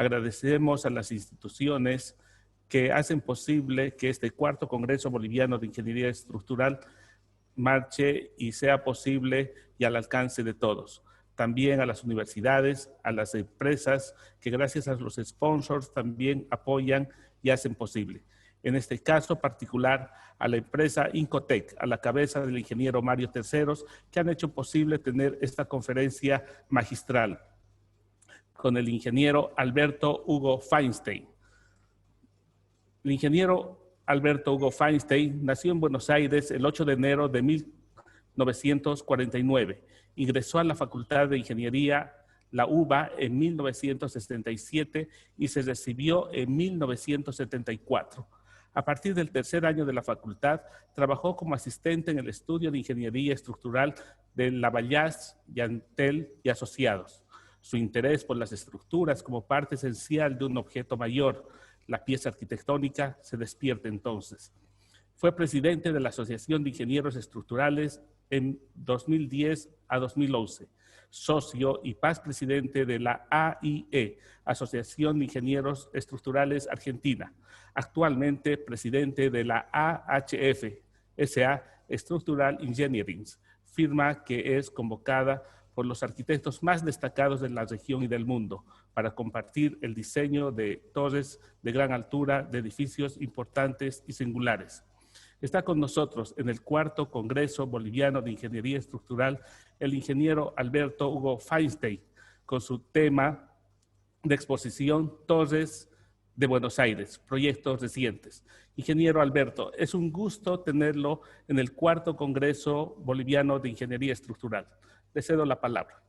Agradecemos a las instituciones que hacen posible que este cuarto Congreso Boliviano de Ingeniería Estructural marche y sea posible y al alcance de todos. También a las universidades, a las empresas que gracias a los sponsors también apoyan y hacen posible. En este caso particular, a la empresa Incotec, a la cabeza del ingeniero Mario Terceros, que han hecho posible tener esta conferencia magistral con el ingeniero Alberto Hugo Feinstein. El ingeniero Alberto Hugo Feinstein nació en Buenos Aires el 8 de enero de 1949. Ingresó a la Facultad de Ingeniería, la UBA, en 1967 y se recibió en 1974. A partir del tercer año de la facultad, trabajó como asistente en el estudio de Ingeniería Estructural de Lavallasse, Yantel y Asociados. Su interés por las estructuras como parte esencial de un objeto mayor, la pieza arquitectónica, se despierta entonces. Fue presidente de la Asociación de Ingenieros Estructurales en 2010 a 2011, socio y paz presidente de la AIE, Asociación de Ingenieros Estructurales Argentina. Actualmente presidente de la AHF, SA Structural Engineering, firma que es convocada por los arquitectos más destacados de la región y del mundo para compartir el diseño de torres de gran altura de edificios importantes y singulares. Está con nosotros en el cuarto Congreso Boliviano de Ingeniería Estructural el ingeniero Alberto Hugo Feinstein con su tema de exposición Torres de Buenos Aires, proyectos recientes. Ingeniero Alberto, es un gusto tenerlo en el cuarto Congreso Boliviano de Ingeniería Estructural. Le cedo la palabra.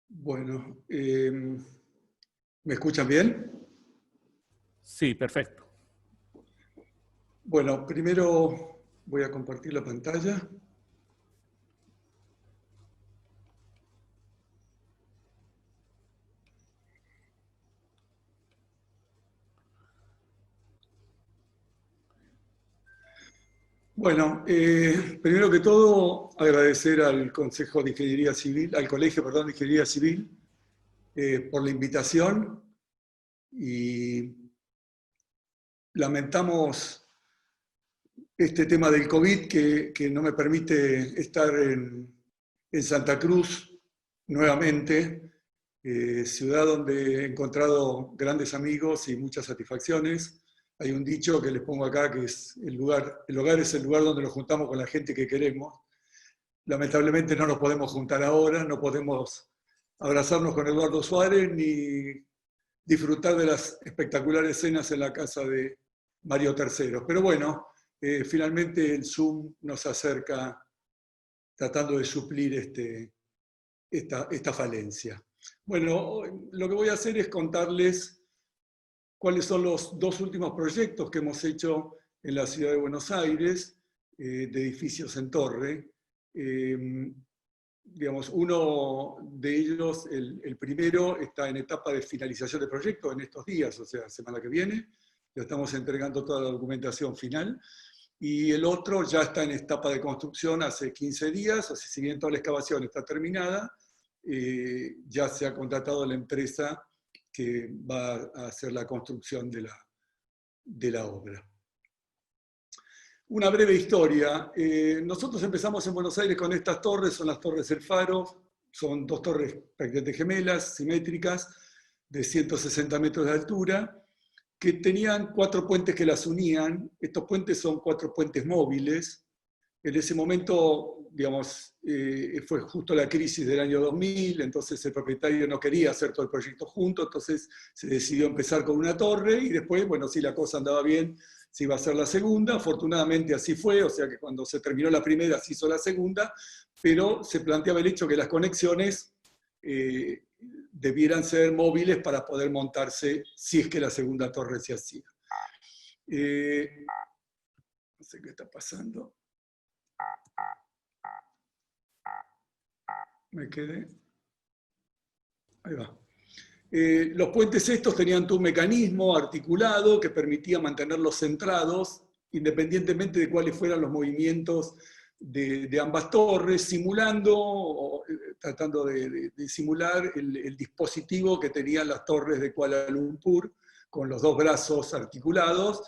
Bueno, ¿me escuchan bien? Sí, perfecto. Bueno, primero voy a compartir la pantalla. Bueno, primero que todo, agradecer al Consejo de Ingeniería Civil, al Colegio, perdón, de Ingeniería Civil, por la invitación y lamentamos este tema del COVID que no me permite estar en Santa Cruz nuevamente, ciudad donde he encontrado grandes amigos y muchas satisfacciones. Hay un dicho que les pongo acá, que es el hogar es el lugar donde nos juntamos con la gente que queremos. Lamentablemente no nos podemos juntar ahora, no podemos abrazarnos con Eduardo Suárez ni disfrutar de las espectaculares cenas en la casa de Mario Terceros. Pero bueno, finalmente el Zoom nos acerca tratando de suplir esta falencia. Bueno, lo que voy a hacer es contarles cuáles son los dos últimos proyectos que hemos hecho en la ciudad de Buenos Aires, de edificios en torre. Digamos, uno de ellos, el primero, está en etapa de finalización de proyecto en estos días, o sea, semana que viene. Ya estamos entregando toda la documentación final. Y el otro ya está en etapa de construcción hace 15 días, o sea, si bien toda la excavación está terminada, ya se ha contratado a la empresa que va a hacer la construcción de la obra. Una breve historia. Nosotros empezamos en Buenos Aires con estas torres, son las Torres El Faro, son dos torres prácticamente gemelas, simétricas, de 160 metros de altura, que tenían 4 puentes que las unían. Estos puentes son 4 puentes móviles. En ese momento, digamos, fue justo la crisis del año 2000, entonces el propietario no quería hacer todo el proyecto junto, entonces se decidió empezar con una torre y después, bueno, si la cosa andaba bien, se iba a hacer la segunda. Afortunadamente así fue, o sea que cuando se terminó la primera se hizo la segunda, pero se planteaba el hecho que las conexiones debieran ser móviles para poder montarse si es que la segunda torre se hacía. No sé qué está pasando. Me quedé. Ahí va. Los puentes estos tenían todo un mecanismo articulado que permitía mantenerlos centrados, independientemente de cuáles fueran los movimientos de ambas torres, simulando tratando de simular el dispositivo que tenían las torres de Kuala Lumpur, con los dos brazos articulados,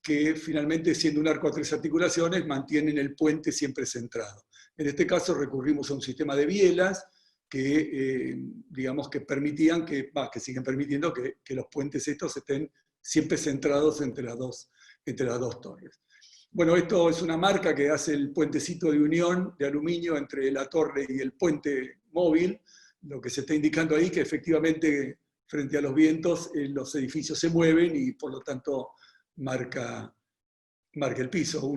que finalmente, siendo un arco a tres articulaciones, mantienen el puente siempre centrado. En este caso recurrimos a un sistema de bielas que, digamos, que permitían, que siguen permitiendo que los puentes estos estén siempre centrados entre las dos torres. Bueno, esto es una marca que hace el puentecito de unión de aluminio entre la torre y el puente móvil. Lo que se está indicando ahí que efectivamente frente a los vientos los edificios se mueven y por lo tanto marca el piso.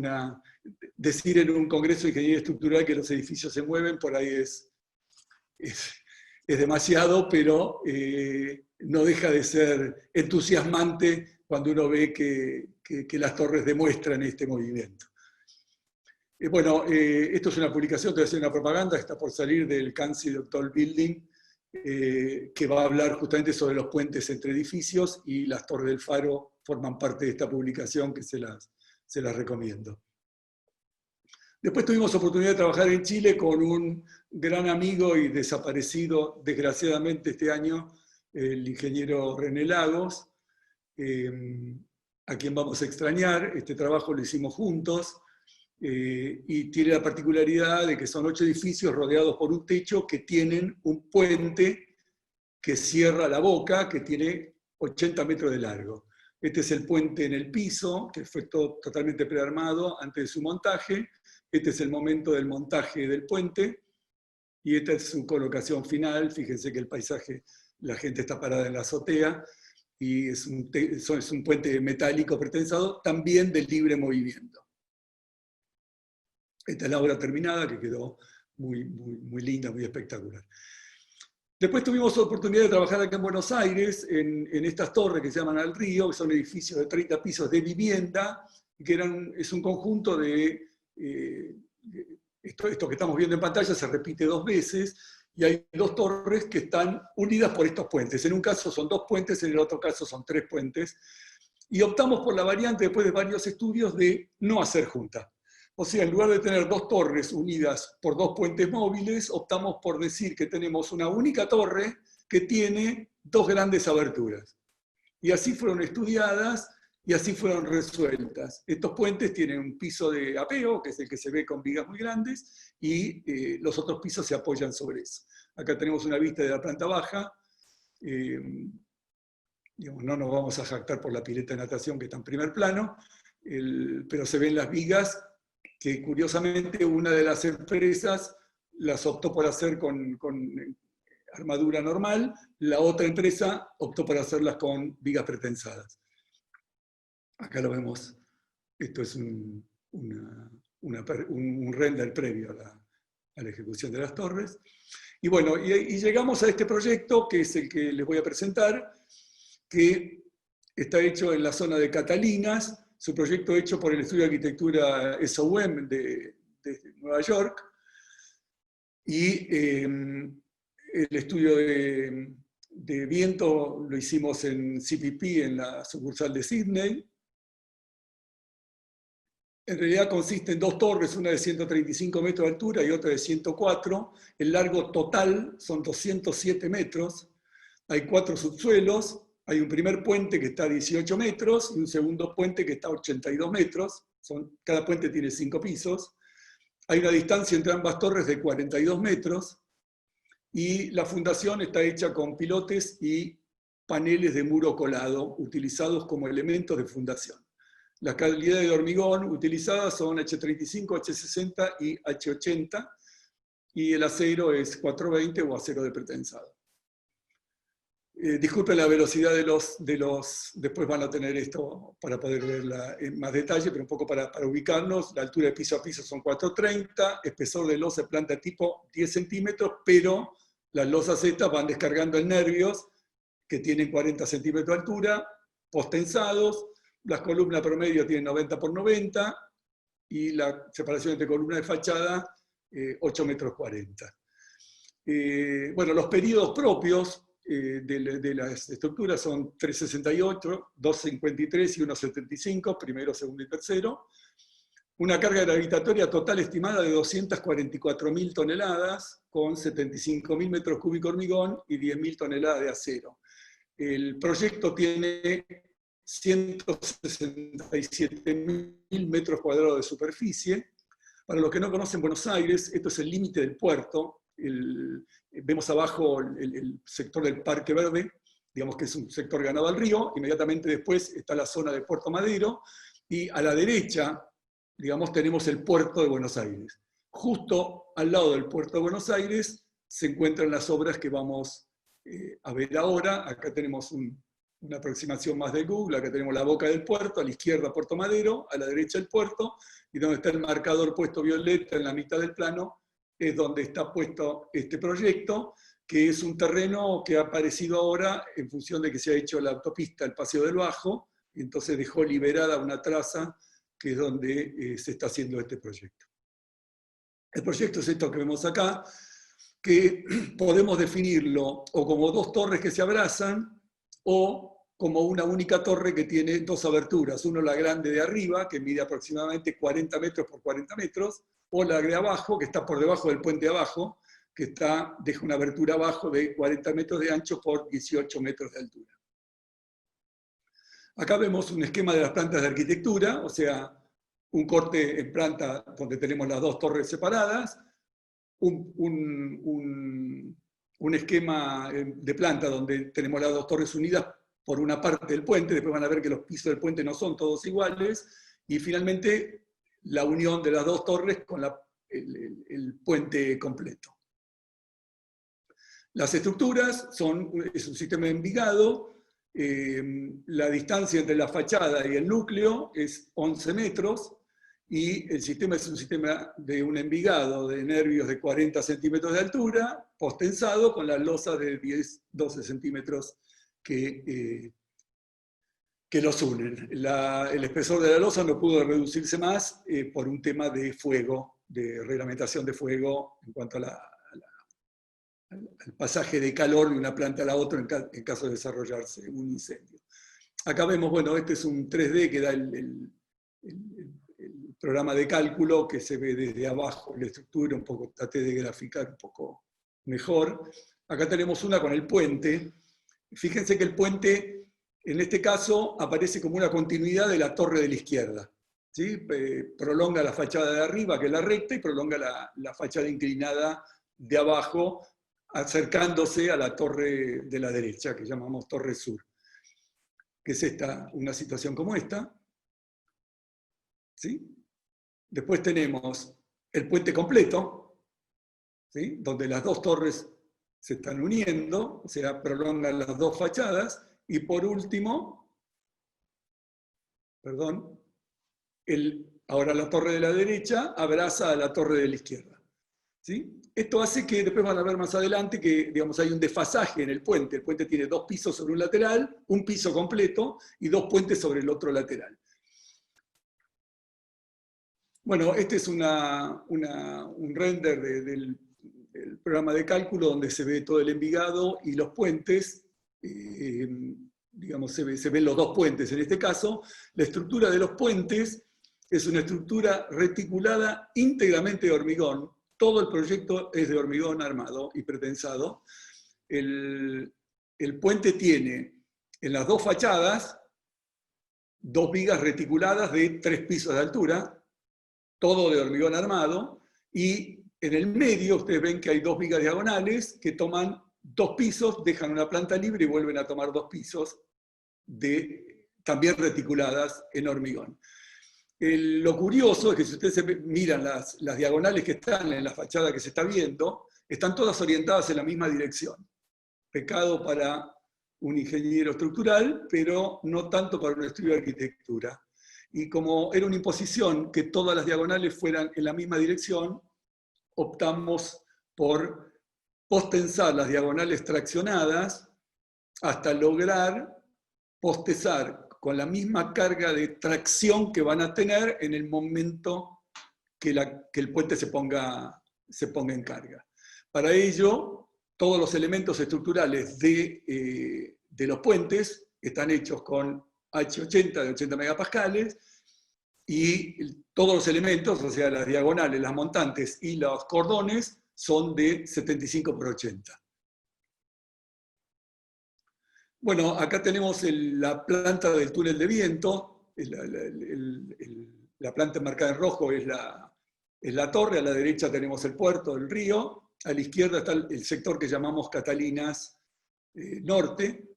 Decir en un congreso de ingeniería estructural que los edificios se mueven por ahí es demasiado, pero no deja de ser entusiasmante cuando uno ve que las torres demuestran este movimiento. Bueno, esto es una publicación, te voy a hacer una propaganda, está por salir del Council of Tall Building, que va a hablar justamente sobre los puentes entre edificios, y las torres del faro forman parte de esta publicación que se las recomiendo. Después tuvimos oportunidad de trabajar en Chile con un gran amigo y desaparecido desgraciadamente este año, el ingeniero René Lagos, a quien vamos a extrañar. Este trabajo lo hicimos juntos y tiene la particularidad de que son 8 edificios rodeados por un techo que tienen un puente que cierra la boca, que tiene 80 metros de largo. Este es el puente en el piso, que fue totalmente prearmado antes de su montaje. Este es el momento del montaje del puente, y esta es su colocación final. Fíjense que el paisaje, la gente está parada en la azotea, y es un puente metálico pretensado, también de libre movimiento. Esta es la obra terminada, que quedó muy linda, muy espectacular. Después tuvimos la oportunidad de trabajar acá en Buenos Aires, en estas torres que se llaman Al Río, que son edificios de 30 pisos de vivienda, que es un conjunto de... esto que estamos viendo en pantalla se repite 2 veces, y hay 2 torres que están unidas por estos puentes. En un caso son 2 puentes, en el otro caso son 3 puentes, y optamos por la variante, después de varios estudios, de no hacer junta. O sea, en lugar de tener 2 torres unidas por 2 puentes móviles, optamos por decir que tenemos una única torre que tiene 2 grandes aberturas. Y así fueron estudiadas y así fueron resueltas. Estos puentes tienen un piso de apeo, que es el que se ve con vigas muy grandes, y los otros pisos se apoyan sobre eso. Acá tenemos una vista de la planta baja. Digamos, no nos vamos a jactar por la pileta de natación que está en primer plano, pero se ven las vigas, que curiosamente una de las empresas las optó por hacer con armadura normal, la otra empresa optó por hacerlas con vigas pretensadas. Acá lo vemos, esto es un render previo a la ejecución de las torres. Y bueno, y llegamos a este proyecto, que es el que les voy a presentar, que está hecho en la zona de Catalinas. Su proyecto hecho por el Estudio de Arquitectura SOM de Nueva York, y el estudio de viento lo hicimos en CPP, en la sucursal de Sydney. En realidad consiste en 2 torres, una de 135 metros de altura y otra de 104. El largo total son 207 metros. Hay 4 subsuelos. Hay un primer puente que está a 18 metros y un segundo puente que está a 82 metros. Cada puente tiene 5 pisos. Hay una distancia entre ambas torres de 42 metros. Y la fundación está hecha con pilotes y paneles de muro colado, utilizados como elementos de fundación. Las calidades de hormigón utilizadas son H35, H60 y H80. Y el acero es 420 o acero de pretensado. Disculpen la velocidad de los... Después van a tener esto para poder verla en más detalle, pero un poco para ubicarnos. La altura de piso a piso son 430, espesor de losa de planta tipo 10 centímetros, pero las losas estas van descargando en nervios que tienen 40 centímetros de altura, postensados. Las columnas promedio tienen 90 por 90, y la separación entre columna de fachada, 8 metros 40. Bueno, los periodos propios de las estructuras son 368, 253 y 175, primero, segundo y tercero. una carga gravitatoria total estimada de 244.000 toneladas, con 75.000 metros cúbicos de hormigón y 10.000 toneladas de acero. El proyecto tiene 167.000 metros cuadrados de superficie. Para los que no conocen Buenos Aires, esto es el límite del puerto. Vemos abajo el sector del Parque Verde, digamos que es un sector ganado al río. Inmediatamente después está la zona de Puerto Madero, y a la derecha, digamos, tenemos el puerto de Buenos Aires. Justo al lado del puerto de Buenos Aires se encuentran las obras que vamos a ver ahora. Acá tenemos una aproximación más de Google. Acá tenemos la boca del puerto, a la izquierda Puerto Madero, a la derecha el puerto, y donde está el marcador puesto violeta en la mitad del plano, es donde está puesto este proyecto, que es un terreno que ha aparecido ahora en función de que se ha hecho la autopista, el Paseo del Bajo, y entonces dejó liberada una traza, que es donde se está haciendo este proyecto. El proyecto es esto que vemos acá, que podemos definirlo o como dos torres que se abrazan, o como una única torre que tiene dos aberturas, uno la grande de arriba, que mide aproximadamente 40 metros por 40 metros, o la de abajo, que está por debajo del puente abajo, que deja una abertura abajo de 40 metros de ancho por 18 metros de altura. Acá vemos un esquema de las plantas de arquitectura, o sea, un corte en planta donde tenemos las dos torres separadas, un esquema de planta donde tenemos las dos torres unidas por una parte del puente. Después van a ver que los pisos del puente no son todos iguales, y finalmente la unión de las dos torres con el puente completo. Las estructuras es un sistema de envigado. La distancia entre la fachada y el núcleo es 11 metros, y el sistema es un sistema de un envigado de nervios de 40 centímetros de altura, postensado con las losas de 10-12 centímetros que los unen. El espesor de la losa no pudo reducirse más por un tema de fuego, de reglamentación de fuego en cuanto a al pasaje de calor de una planta a la otra en caso de desarrollarse un incendio. Acá vemos, bueno, este es un 3D que da el programa de cálculo, que se ve desde abajo la estructura, un poco traté de graficar un poco mejor. Acá tenemos una con el puente. Fíjense que el puente, en este caso, aparece como una continuidad de la torre de la izquierda, ¿sí? Prolonga la fachada de arriba, que es la recta, y prolonga la fachada inclinada de abajo, acercándose a la torre de la derecha, que llamamos Torre Sur, que es una situación como esta. ¿Sí? Después tenemos el puente completo, ¿sí? Donde las dos torres se están uniendo, o sea, prolongan las dos fachadas, y por último, ahora la torre de la derecha abraza a la torre de la izquierda. ¿Sí? Esto hace que, después van a ver más adelante, que digamos, hay un desfasaje en el puente. El puente tiene dos pisos sobre un lateral, un piso completo, y dos puentes sobre el otro lateral. Bueno, este es un render del programa de cálculo donde se ve todo el envigado y los puentes. Digamos, se ven los dos puentes en este caso. La estructura de los puentes es una estructura reticulada íntegramente de hormigón. Todo el proyecto es de hormigón armado y pretensado. El puente tiene en las dos fachadas dos vigas reticuladas de 3 pisos de altura, todo de hormigón armado, y en el medio ustedes ven que hay dos vigas diagonales que toman 2 pisos, dejan una planta libre y vuelven a tomar 2 pisos, también reticuladas en hormigón. Lo curioso es que si ustedes miran las diagonales que están en la fachada que se está viendo, están todas orientadas en la misma dirección. Pecado para un ingeniero estructural, pero no tanto para un estudio de arquitectura. Y como era una imposición que todas las diagonales fueran en la misma dirección, optamos por postensar las diagonales traccionadas hasta lograr postezar con la misma carga de tracción que van a tener en el momento que el puente se ponga en carga. Para ello, todos los elementos estructurales de los puentes están hechos con H80 de 80 megapascales, y todos los elementos, o sea, las diagonales, las montantes y los cordones, son de 75×80. Bueno, acá tenemos la planta del túnel de viento. La planta marcada en rojo es la torre, a la derecha tenemos el puerto, el río, a la izquierda está el sector que llamamos Catalinas Norte.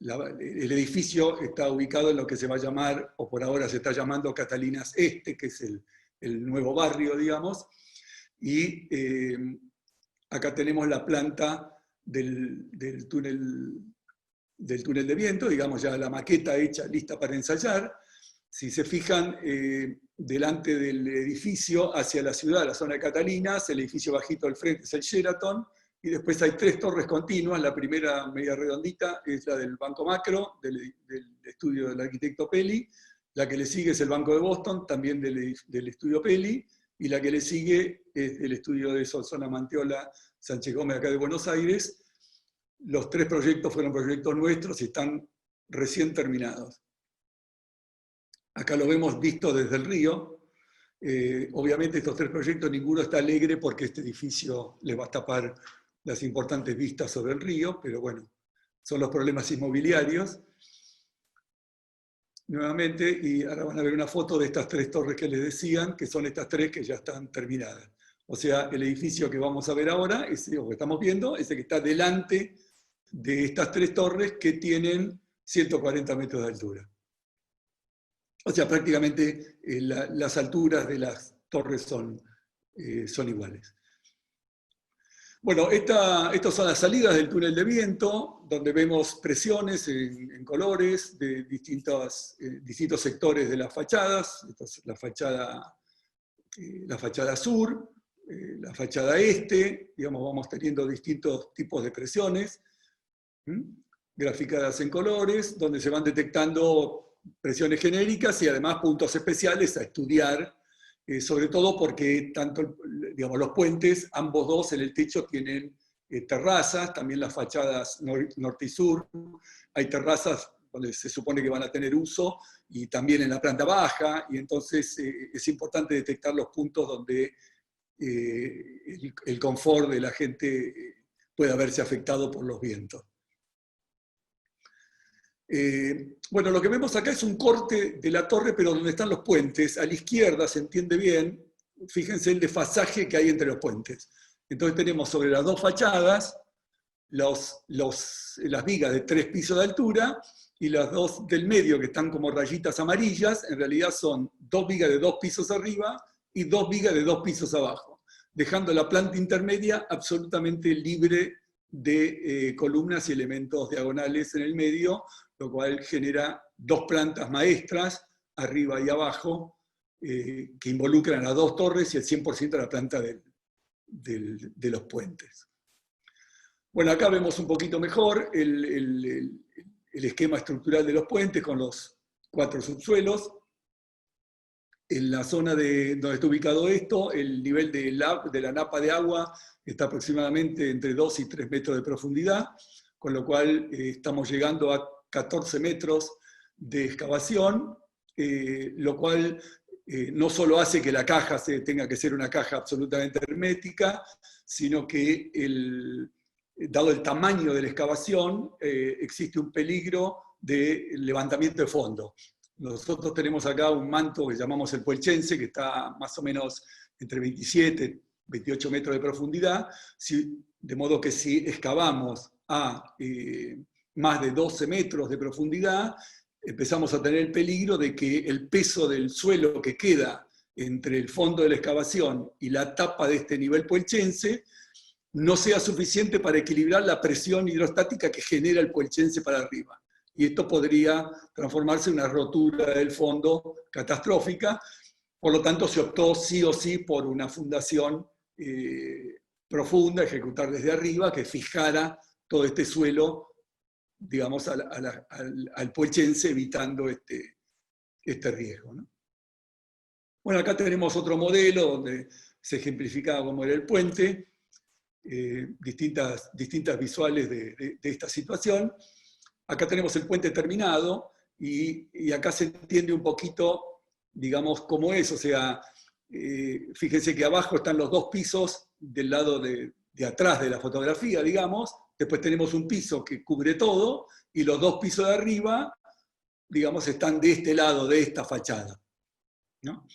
El edificio está ubicado en lo que se va a llamar, o por ahora se está llamando Catalinas Este, que es el nuevo barrio, digamos. Y acá tenemos la planta del túnel de viento, digamos ya la maqueta hecha, lista para ensayar. Si se fijan, delante del edificio, hacia la ciudad, la zona de Catalinas, el edificio bajito al frente es el Sheraton, y después hay 3 torres continuas. La primera, media redondita, es la del Banco Macro, del estudio del arquitecto Peli. La que le sigue es el Banco de Boston, también del estudio Peli, y la que le sigue es el estudio de Solsona Mantiola, Sánchez Gómez, acá de Buenos Aires. Los 3 proyectos fueron proyectos nuestros y están recién terminados. Acá lo vemos visto desde el río. Obviamente estos 3 proyectos, ninguno está alegre porque este edificio les va a tapar las importantes vistas sobre el río, pero bueno, son los problemas inmobiliarios. Nuevamente, y ahora van a ver una foto de estas 3 torres que les decían, que son estas 3 que ya están terminadas. O sea, el edificio que vamos a ver ahora, ese que estamos viendo, ese que está delante de estas 3 torres que tienen 140 metros de altura. O sea, prácticamente las alturas de las torres son iguales. Bueno, estas son las salidas del túnel de viento, donde vemos presiones en colores de distintos sectores de las fachadas. Esta es la fachada sur, la fachada este, digamos, vamos teniendo distintos tipos de presiones, graficadas en colores, donde se van detectando presiones genéricas y además puntos especiales a estudiar, sobre todo porque tanto, digamos, los puentes, ambos dos en el techo tienen terrazas, también las fachadas norte y sur, hay terrazas donde se supone que van a tener uso, y también en la planta baja, y entonces es importante detectar los puntos donde el confort de la gente pueda verse afectado por los vientos. Bueno, lo que vemos acá es un corte de la torre, pero donde están los puentes. A la izquierda, se entiende bien, fíjense el desfasaje que hay entre los puentes. Entonces tenemos sobre las 2 fachadas las vigas de 3 pisos de altura, y las 2 del medio, que están como rayitas amarillas, en realidad son 2 vigas de 2 pisos arriba y 2 vigas de 2 pisos abajo, dejando la planta intermedia absolutamente libre de columnas y elementos diagonales en el medio, lo cual genera 2 plantas maestras, arriba y abajo, que involucran a 2 torres y el 100% de la planta de los puentes. Bueno, acá vemos un poquito mejor el esquema estructural de los puentes con los 4 subsuelos. En la zona donde está ubicado esto, el nivel de la napa de agua está aproximadamente entre 2 y 3 metros de profundidad, con lo cual estamos llegando a 14 metros de excavación, lo cual no solo hace que la caja tenga que ser una caja absolutamente hermética, sino que dado el tamaño de la excavación, existe un peligro de levantamiento de fondo. Nosotros tenemos acá un manto que llamamos el Puelchense, que está más o menos entre 27 y 28 metros de profundidad, de modo que si excavamos a más de 12 metros de profundidad, empezamos a tener el peligro de que el peso del suelo que queda entre el fondo de la excavación y la tapa de este nivel puelchense no sea suficiente para equilibrar la presión hidrostática que genera el puelchense para arriba. Y esto podría transformarse en una rotura del fondo catastrófica. Por lo tanto, se optó sí o sí por una fundación profunda, ejecutar desde arriba, que fijara todo este suelo, digamos, al puelchense, evitando este riesgo, ¿no? Bueno, acá tenemos otro modelo donde se ejemplificaba cómo era el puente, distintas visuales de esta situación. Acá tenemos el puente terminado, y acá se entiende un poquito, digamos, cómo es. O sea, fíjense que abajo están los dos pisos del lado de atrás de la fotografía, digamos. Después tenemos un piso que cubre todo, y los dos pisos de arriba, digamos, están de este lado, de esta fachada, ¿no?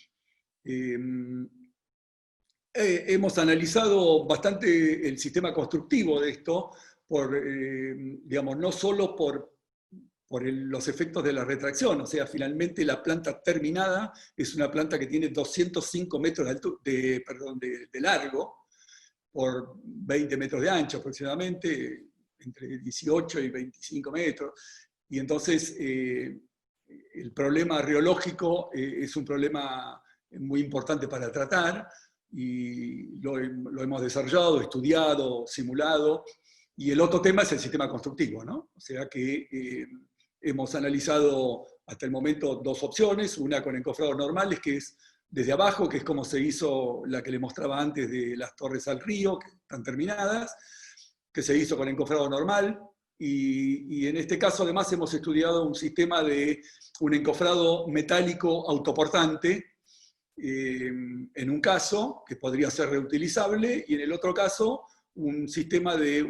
Hemos analizado bastante el sistema constructivo de esto, digamos, no solo por los efectos de la retracción. O sea, finalmente la planta terminada es una planta que tiene 205 metros de largo, por 20 metros de ancho aproximadamente, entre 18 y 25 metros. Y entonces el problema reológico es un problema muy importante para tratar, y lo hemos desarrollado, estudiado, simulado. Y el otro tema es el sistema constructivo, ¿no? O sea que hemos analizado hasta el momento dos opciones, una con encofrados normales, que es desde abajo, que es como se hizo la que le mostraba antes de las torres al río, que están terminadas, que se hizo con encofrado normal, y en este caso además hemos estudiado un sistema de un encofrado metálico autoportante, en un caso, que podría ser reutilizable, y en el otro caso, un sistema de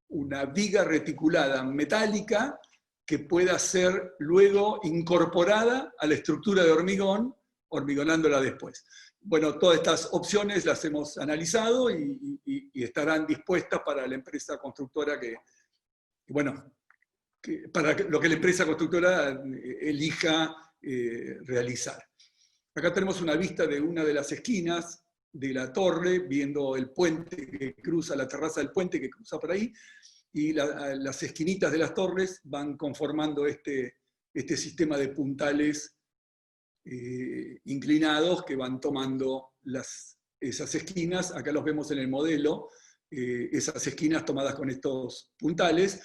una viga reticulada metálica que pueda ser luego incorporada a la estructura de hormigón, hormigonándola después. Bueno, todas estas opciones las hemos analizado y estarán dispuestas para la empresa constructora para lo que la empresa constructora elija realizar. Acá tenemos una vista de una de las esquinas de la torre, viendo el puente que cruza, la terraza del puente que cruza por ahí, y las esquinitas de las torres van conformando este sistema de puntales inclinados que van tomando esas esquinas. Acá los vemos en el modelo, esas esquinas tomadas con estos puntales,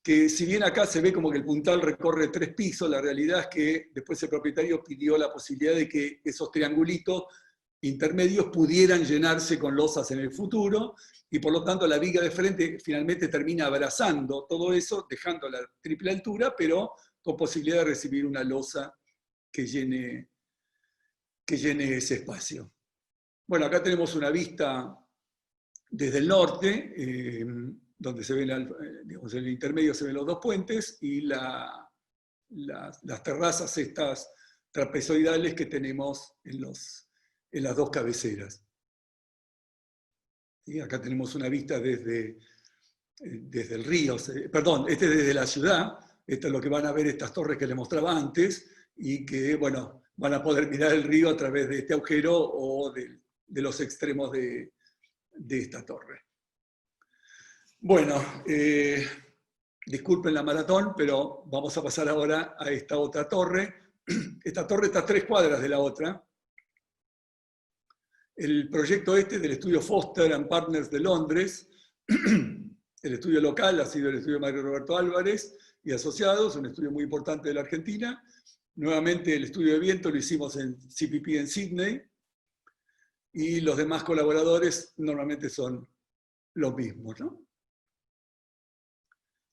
que si bien acá se ve como que el puntal recorre 3 pisos, la realidad es que después el propietario pidió la posibilidad de que esos triangulitos intermedios pudieran llenarse con losas en el futuro, y por lo tanto la viga de frente finalmente termina abrazando todo eso, dejando la triple altura, pero con posibilidad de recibir una losa que llene ese espacio. Bueno, acá tenemos una vista desde el norte, donde se ven, digamos, en el intermedio se ven los dos puentes, y las terrazas estas trapezoidales que tenemos en las dos cabeceras. ¿Sí? Acá tenemos una vista desde el río, perdón, desde la ciudad. Esto es lo que van a ver estas torres que les mostraba antes, y que, bueno, van a poder mirar el río a través de este agujero o de los extremos de esta torre. Bueno, disculpen la maratón, pero vamos a pasar ahora a esta otra torre. Esta torre está a 3 cuadras de la otra. El proyecto del estudio Foster & Partners de Londres, el estudio local ha sido el estudio Mario Roberto Álvarez y Asociados, un estudio muy importante de la Argentina. Nuevamente el estudio de viento lo hicimos en CPP en Sydney, y los demás colaboradores normalmente son los mismos, ¿no?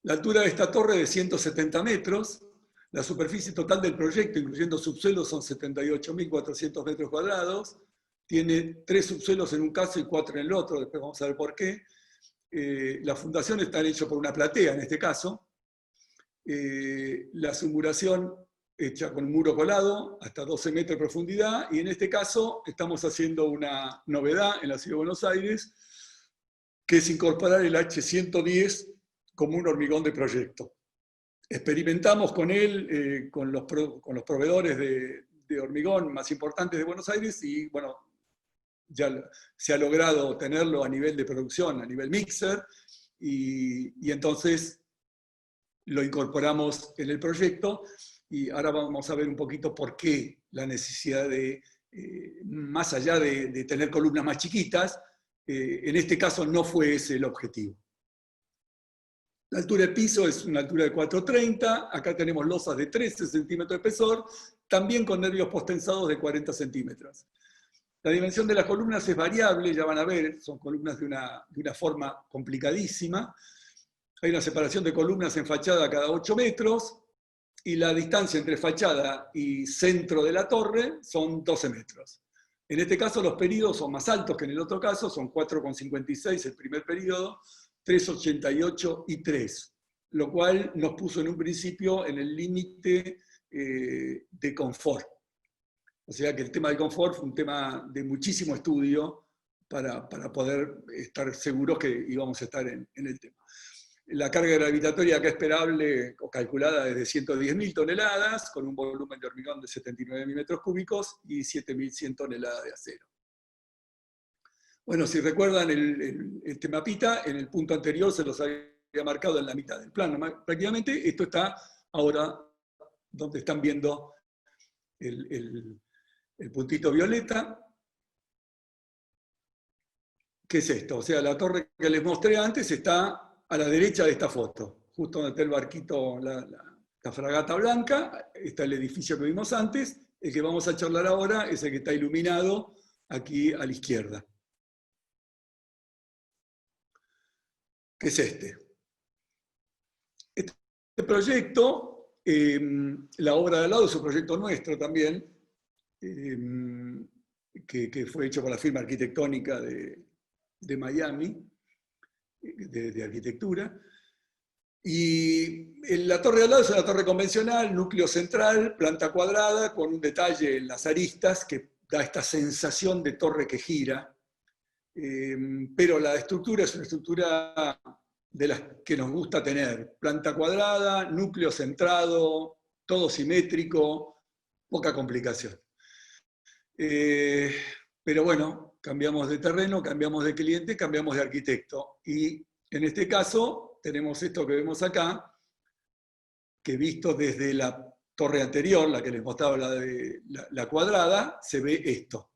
La altura de esta torre es de 170 metros, la superficie total del proyecto, incluyendo subsuelos, son 78.400 metros cuadrados, tiene 3 subsuelos en un caso y 4 en el otro, después vamos a ver por qué. La fundación está hecha por una platea en este caso, la simulación hecha con un muro colado hasta 12 metros de profundidad, y en este caso estamos haciendo una novedad en la Ciudad de Buenos Aires, que es incorporar el H110 como un hormigón de proyecto. Experimentamos con él, con los proveedores de hormigón más importantes de Buenos Aires, y bueno, ya se ha logrado tenerlo a nivel de producción, a nivel mixer, y entonces lo incorporamos en el proyecto, y ahora vamos a ver un poquito por qué la necesidad de, más allá de tener columnas más chiquitas, en este caso no fue ese el objetivo. La altura de piso es una altura de 4,30, acá tenemos losas de 13 centímetros de espesor, también con nervios postensados de 40 centímetros. La dimensión de las columnas es variable, ya van a ver, son columnas de una forma complicadísima. Hay una separación de columnas en fachada cada 8 metros, y la distancia entre fachada y centro de la torre son 12 metros. En este caso los periodos son más altos que en el otro caso, son 4,56 el primer periodo, 3,88 y 3, lo cual nos puso en un principio en el límite de confort. O sea que el tema del confort fue un tema de muchísimo estudio para poder estar seguros que íbamos a estar en el tema. La carga gravitatoria acá esperable o calculada es de 110.000 toneladas, con un volumen de hormigón de 79.000 metros cúbicos y 7.100 toneladas de acero. Bueno, si recuerdan este mapita, en el punto anterior se los había marcado en la mitad del plano. Prácticamente esto está ahora donde están viendo el puntito violeta. ¿Qué es esto? O sea, la torre que les mostré antes está a la derecha de esta foto, justo donde está el barquito, la fragata blanca, está el edificio que vimos antes. El que vamos a charlar ahora es el que está iluminado aquí a la izquierda. ¿Qué es este? Este proyecto, la obra de al lado es un proyecto nuestro también, que fue hecho por la firma arquitectónica de Miami, de arquitectura. Y la torre de al lado es una torre convencional, núcleo central, planta cuadrada, con un detalle en las aristas que da esta sensación de torre que gira. Pero la estructura es una estructura de las que nos gusta tener. Planta cuadrada, núcleo centrado, todo simétrico, poca complicación. Pero bueno, cambiamos de terreno, cambiamos de cliente, cambiamos de arquitecto. Y en este caso tenemos esto que vemos acá, que visto desde la torre anterior, la que les mostraba la cuadrada, se ve esto.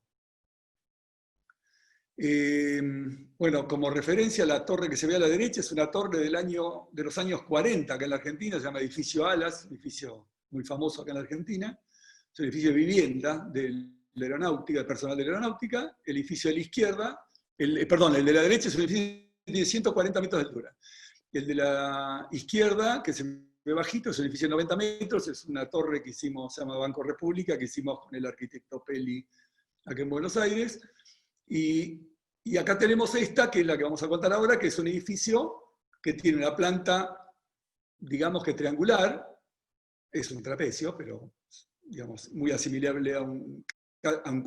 Bueno, como referencia, la torre que se ve a la derecha es una torre de los años 40 acá en la Argentina, se llama Edificio Alas, un edificio muy famoso acá en la Argentina. Es un edificio de vivienda de la aeronáutica, del personal de la aeronáutica. El edificio de la izquierda, el de la derecha es un edificio de 140 metros de altura. El de la izquierda, que se ve bajito, es un edificio de 90 metros, es una torre que hicimos, se llama Banco República, que hicimos con el arquitecto Peli aquí en Buenos Aires. Y acá tenemos esta, que es la que vamos a contar ahora, que es un edificio que tiene una planta, digamos que triangular, es un trapecio, pero digamos, muy asimilable a un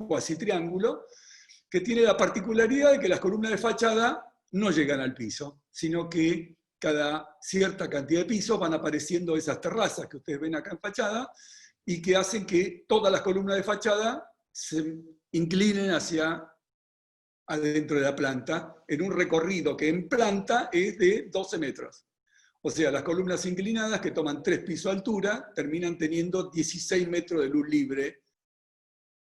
cuasi triángulo, que tiene la particularidad de que las columnas de fachada no llegan al piso, sino que cada cierta cantidad de pisos van apareciendo esas terrazas que ustedes ven acá en fachada, y que hacen que todas las columnas de fachada se inclinen hacia adentro de la planta, en un recorrido que en planta es de 12 metros. O sea, las columnas inclinadas, que toman 3 pisos de altura, terminan teniendo 16 metros de luz libre,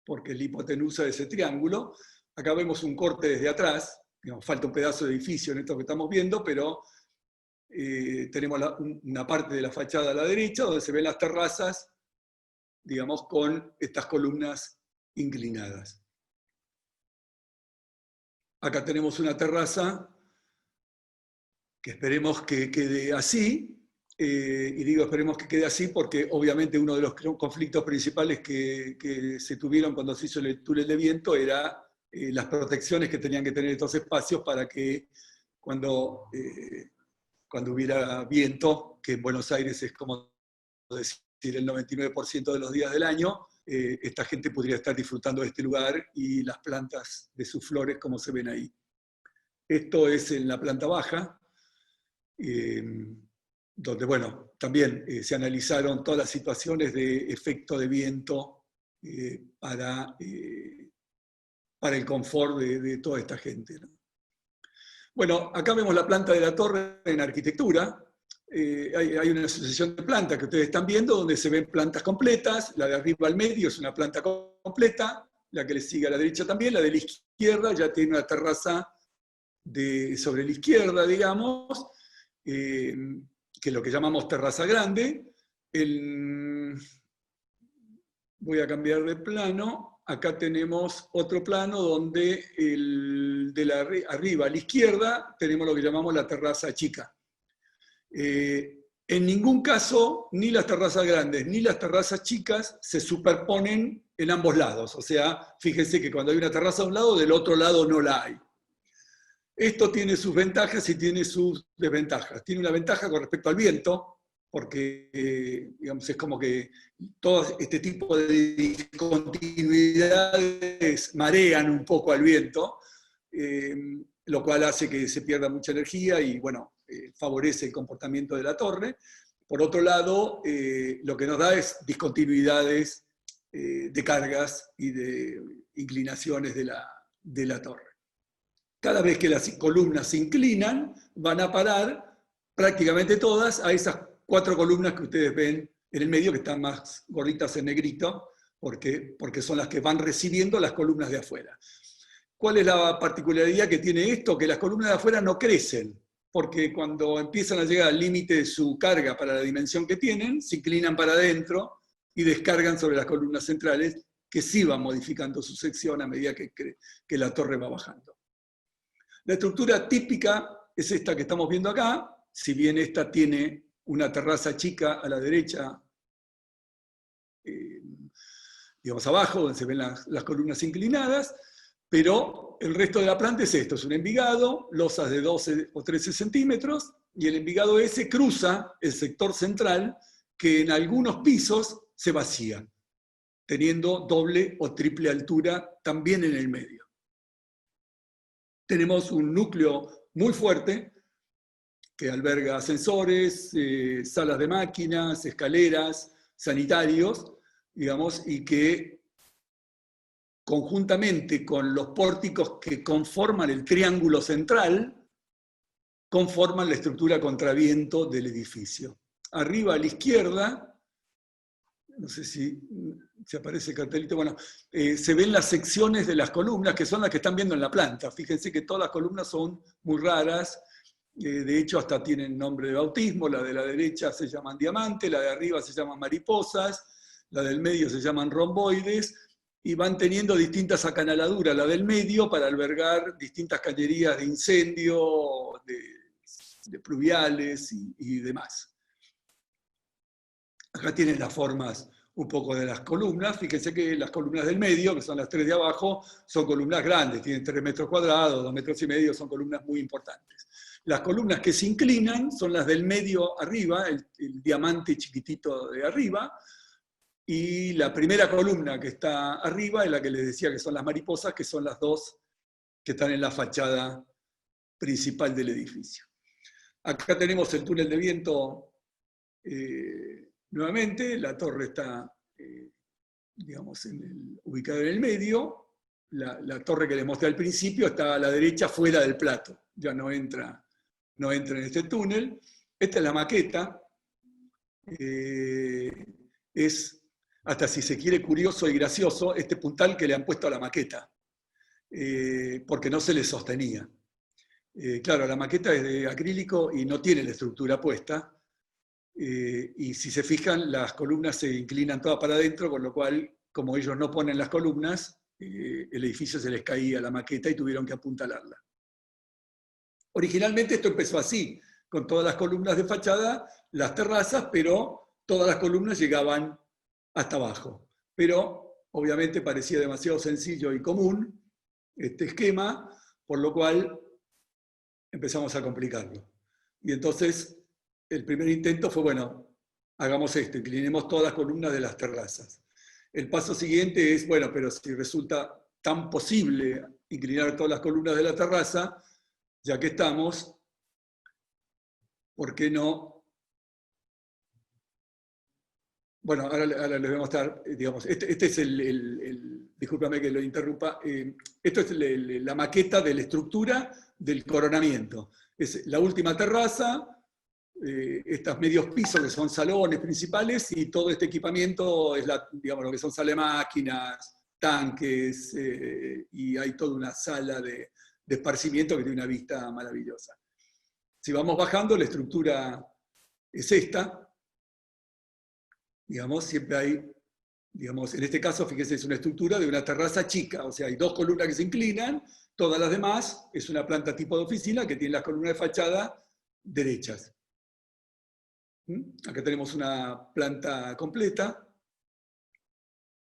porque es la hipotenusa de ese triángulo. Acá vemos un corte desde atrás, digamos, falta un pedazo de edificio en esto que estamos viendo, pero tenemos una parte de la fachada a la derecha, donde se ven las terrazas, digamos, con estas columnas inclinadas. Acá tenemos una terraza que esperemos que quede así, y digo esperemos que quede así porque obviamente uno de los conflictos principales que se tuvieron cuando se hizo el túnel de viento era las protecciones que tenían que tener estos espacios para que cuando hubiera viento, que en Buenos Aires es como decir el 99% de los días del año, esta gente podría estar disfrutando de este lugar y las plantas de sus flores como se ven ahí. Esto es en la planta baja, donde, bueno, también se analizaron todas las situaciones de efecto de viento para el confort de toda esta gente, ¿no? Bueno, acá vemos la planta de la torre en arquitectura. Hay una asociación de plantas que ustedes están viendo, donde se ven plantas completas. La de arriba al medio es una planta completa, la que le sigue a la derecha también. La de la izquierda ya tiene una terraza sobre la izquierda, digamos, que es lo que llamamos terraza grande. Voy a cambiar de plano. Acá tenemos otro plano donde arriba a la izquierda tenemos lo que llamamos la terraza chica. En En ningún caso, ni las terrazas grandes ni las terrazas chicas se superponen en ambos lados. O sea, fíjense que cuando hay una terraza a un lado, del otro lado no la hay. Esto tiene sus ventajas y tiene sus desventajas. Tiene una ventaja con respecto al viento, porque digamos, es como que todo este tipo de discontinuidades marean un poco al viento, lo cual hace que se pierda mucha energía y bueno, favorece el comportamiento de la torre. Por otro lado, lo que nos da es discontinuidades de cargas y de inclinaciones de la torre. Cada vez que las columnas se inclinan, van a parar prácticamente todas a esas 4 columnas que ustedes ven en el medio, que están más gorditas en negrito, porque son las que van recibiendo las columnas de afuera. ¿Cuál es la particularidad que tiene esto? Que las columnas de afuera no crecen, porque cuando empiezan a llegar al límite de su carga para la dimensión que tienen, se inclinan para adentro y descargan sobre las columnas centrales, que sí van modificando su sección a medida que la torre va bajando. La estructura típica es esta que estamos viendo acá, si bien esta tiene una terraza chica a la derecha, digamos abajo, donde se ven las columnas inclinadas, pero el resto de la planta es esto, es un envigado, losas de 12 o 13 centímetros, y el envigado ese cruza el sector central, que en algunos pisos se vacía, teniendo doble o triple altura también en el medio. Tenemos un núcleo muy fuerte que alberga ascensores, salas de máquinas, escaleras, sanitarios, digamos, y que conjuntamente con los pórticos que conforman el triángulo central, conforman la estructura contraviento del edificio. Arriba a la izquierda, no sé si aparece el cartelito, bueno, se ven las secciones de las columnas, que son las que están viendo en la planta. Fíjense que todas las columnas son muy raras, de hecho hasta tienen nombre de bautismo, la de la derecha se llaman diamante, la de arriba se llaman mariposas, la del medio se llaman romboides, y van teniendo distintas acanaladuras, la del medio para albergar distintas cañerías de incendio, de pluviales y demás. Acá tienen las formas un poco de las columnas. Fíjense que las columnas del medio, que son las 3 de abajo, son columnas grandes, tienen 3 metros cuadrados, 2 metros y medio, son columnas muy importantes. Las columnas que se inclinan son las del medio arriba, el diamante chiquitito de arriba, y la primera columna que está arriba es la que les decía que son las mariposas, que son las 2 que están en la fachada principal del edificio. Acá tenemos el túnel de viento nuevamente, la torre está digamos, ubicada en el medio, la torre que les mostré al principio está a la derecha fuera del plato, ya no entra en este túnel. Esta es la maqueta, es, hasta si se quiere, curioso y gracioso este puntal que le han puesto a la maqueta, porque no se le sostenía. Claro, la maqueta es de acrílico y no tiene la estructura puesta, y si se fijan, las columnas se inclinan todas para adentro, con lo cual, como ellos no ponen las columnas, el edificio se les caía la maqueta y tuvieron que apuntalarla. Originalmente esto empezó así, con todas las columnas de fachada, las terrazas, pero todas las columnas llegaban hasta abajo. Pero obviamente parecía demasiado sencillo y común este esquema, por lo cual empezamos a complicarlo. Y entonces el primer intento fue, bueno, hagamos esto, inclinemos todas las columnas de las terrazas. El paso siguiente es, bueno, pero si resulta tan posible inclinar todas las columnas de la terraza, ya que estamos, ¿por qué no? Bueno, ahora les voy a mostrar, digamos, este es discúlpame que lo interrumpa, esto es la maqueta de la estructura del coronamiento. Es la última terraza, estos medios pisos que son salones principales, y todo este equipamiento es digamos, lo que son salas de máquinas, tanques, y hay toda una sala de esparcimiento que tiene una vista maravillosa. Si vamos bajando, la estructura es esta. Digamos, siempre hay, digamos, en este caso, fíjense, es una estructura de una terraza chica, o sea, hay 2 columnas que se inclinan, todas las demás es una planta tipo de oficina que tiene las columnas de fachada derechas. Acá tenemos una planta completa.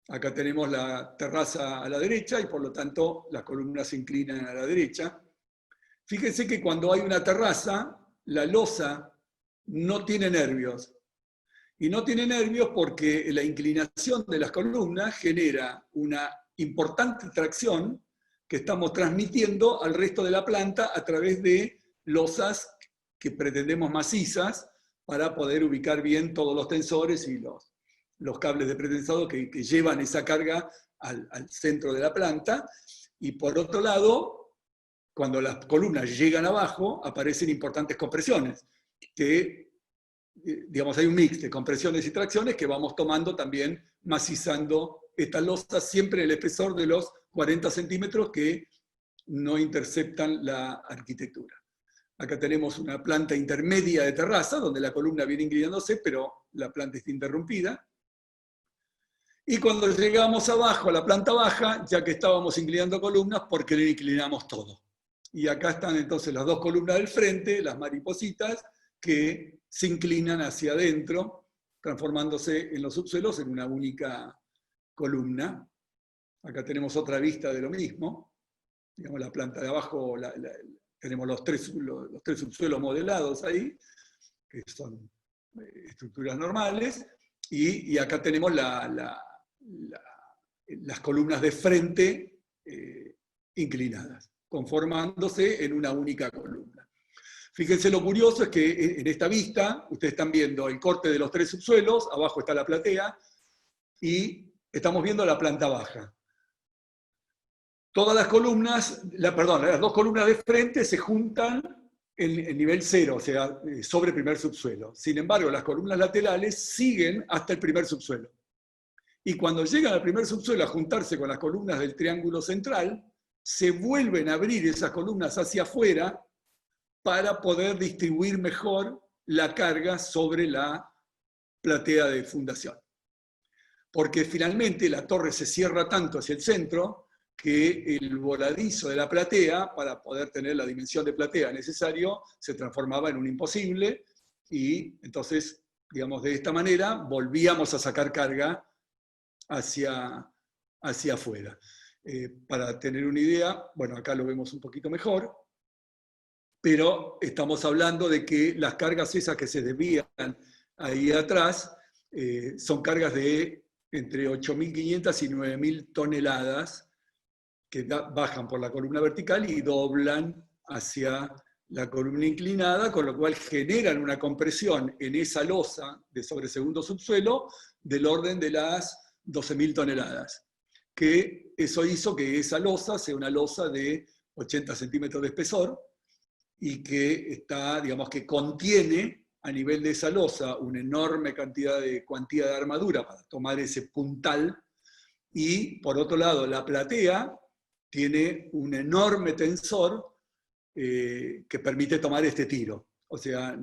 Acá tenemos la terraza a la derecha y por lo tanto las columnas se inclinan a la derecha. Fíjense que cuando hay una terraza, la losa no tiene nervios. Y no tiene nervios porque la inclinación de las columnas genera una importante tracción que estamos transmitiendo al resto de la planta a través de losas que pretendemos macizas para poder ubicar bien todos los tensores y los cables de pretensado que llevan esa carga al centro de la planta. Y por otro lado, cuando las columnas llegan abajo, aparecen importantes compresiones, que, digamos, hay un mix de compresiones y tracciones que vamos tomando también, macizando estas losas, siempre en el espesor de los 40 centímetros que no interceptan la arquitectura. Acá tenemos una planta intermedia de terraza, donde la columna viene inclinándose, pero la planta está interrumpida. Y cuando llegamos abajo a la planta baja, ya que estábamos inclinando columnas, porque le inclinamos todo. Y acá están entonces las dos columnas del frente, las maripositas, que se inclinan hacia adentro, transformándose en los subsuelos en una única columna. Acá tenemos otra vista de lo mismo. Digamos, la planta de abajo, tenemos los tres subsuelos modelados ahí, que son estructuras normales. Y acá tenemos las columnas de frente inclinadas, conformándose en una única columna. Fíjense lo curioso es que en esta vista, ustedes están viendo el corte de los tres subsuelos, abajo está la platea, y estamos viendo la planta baja. Todas las columnas, las dos columnas de frente se juntan en nivel 0, o sea, sobre el primer subsuelo. Sin embargo, las columnas laterales siguen hasta el primer subsuelo. Y cuando llegan al primer subsuelo a juntarse con las columnas del triángulo central, se vuelven a abrir esas columnas hacia afuera para poder distribuir mejor la carga sobre la platea de fundación. Porque finalmente la torre se cierra tanto hacia el centro que el voladizo de la platea, para poder tener la dimensión de platea necesario, se transformaba en un imposible, y entonces, digamos, de esta manera volvíamos a sacar carga hacia afuera. Para tener una idea, bueno, acá lo vemos un poquito mejor, pero estamos hablando de que las cargas esas que se desvían ahí atrás son cargas de entre 8.500 y 9.000 toneladas que bajan por la columna vertical y doblan hacia la columna inclinada, con lo cual generan una compresión en esa losa de sobre segundo subsuelo del orden de las 12.000 toneladas. Que eso hizo que esa losa sea una losa de 80 centímetros de espesor y que está, digamos, que contiene a nivel de esa losa una enorme cuantía de armadura para tomar ese puntal, y por otro lado la platea tiene un enorme tensor que permite tomar este tiro. O sea,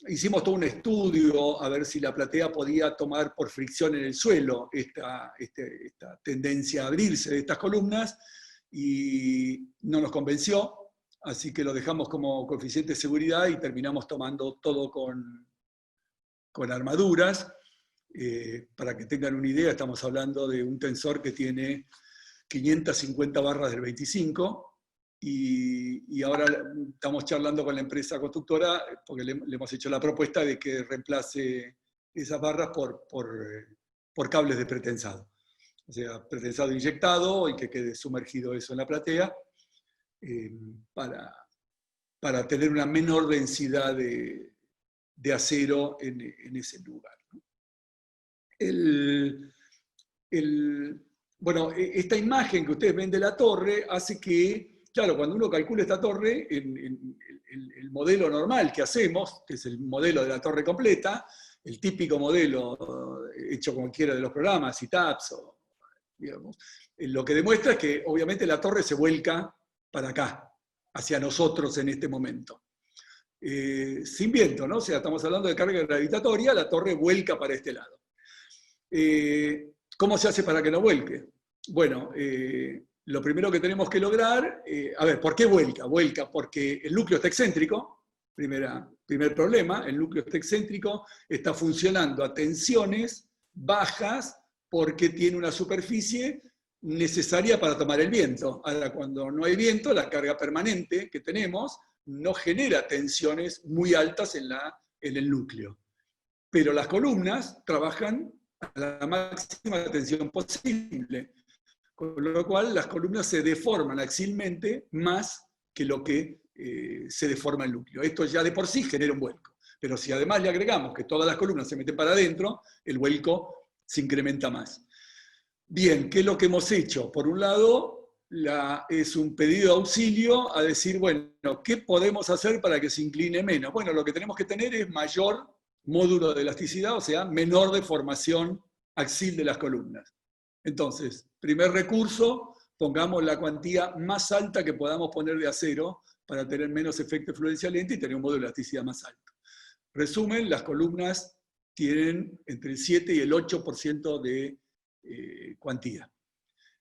hicimos todo un estudio a ver si la platea podía tomar por fricción en el suelo esta tendencia a abrirse de estas columnas, y no nos convenció, así que lo dejamos como coeficiente de seguridad y terminamos tomando todo con armaduras. Para que tengan una idea, estamos hablando de un tensor que tiene 550 barras del 25, y ahora estamos charlando con la empresa constructora porque le hemos hecho la propuesta de que reemplace esas barras por cables de pretensado. O sea, pretensado inyectado y que quede sumergido eso en la platea para tener una menor densidad de acero en ese lugar. Bueno, esta imagen que ustedes ven de la torre hace que, claro, cuando uno calcula esta torre, el modelo normal que hacemos, que es el modelo de la torre completa, el típico modelo hecho con cualquiera de los programas, ITAPS, digamos, lo que demuestra es que obviamente la torre se vuelca para acá, hacia nosotros en este momento. Sin viento, ¿no? O sea, estamos hablando de carga gravitatoria, la torre vuelca para este lado. ¿Cómo se hace para que no vuelque? Bueno, lo primero que tenemos que lograr, a ver, ¿por qué vuelca? Vuelca porque el núcleo está excéntrico, primera Primer problema, el núcleo está excéntrico, está funcionando a tensiones bajas porque tiene una superficie necesaria para tomar el viento. Ahora, cuando no hay viento, la carga permanente que tenemos no genera tensiones muy altas en el núcleo. Pero las columnas trabajan a la máxima tensión posible, con lo cual las columnas se deforman axilmente más que lo que se deforma el núcleo. Esto ya de por sí genera un vuelco. Pero si además le agregamos que todas las columnas se meten para adentro, el vuelco se incrementa más. Bien, ¿qué es lo que hemos hecho? Por un lado, es un pedido de auxilio a decir, bueno, ¿qué podemos hacer para que se incline menos? Bueno, lo que tenemos que tener es mayor módulo de elasticidad, o sea, menor deformación axil de las columnas. Entonces, primer recurso, pongamos la cuantía más alta que podamos poner de acero para tener menos efecto de fluencia lenta y tener un módulo de elasticidad más alto. Resumen, las columnas tienen entre el 7 y el 8% de cuantía.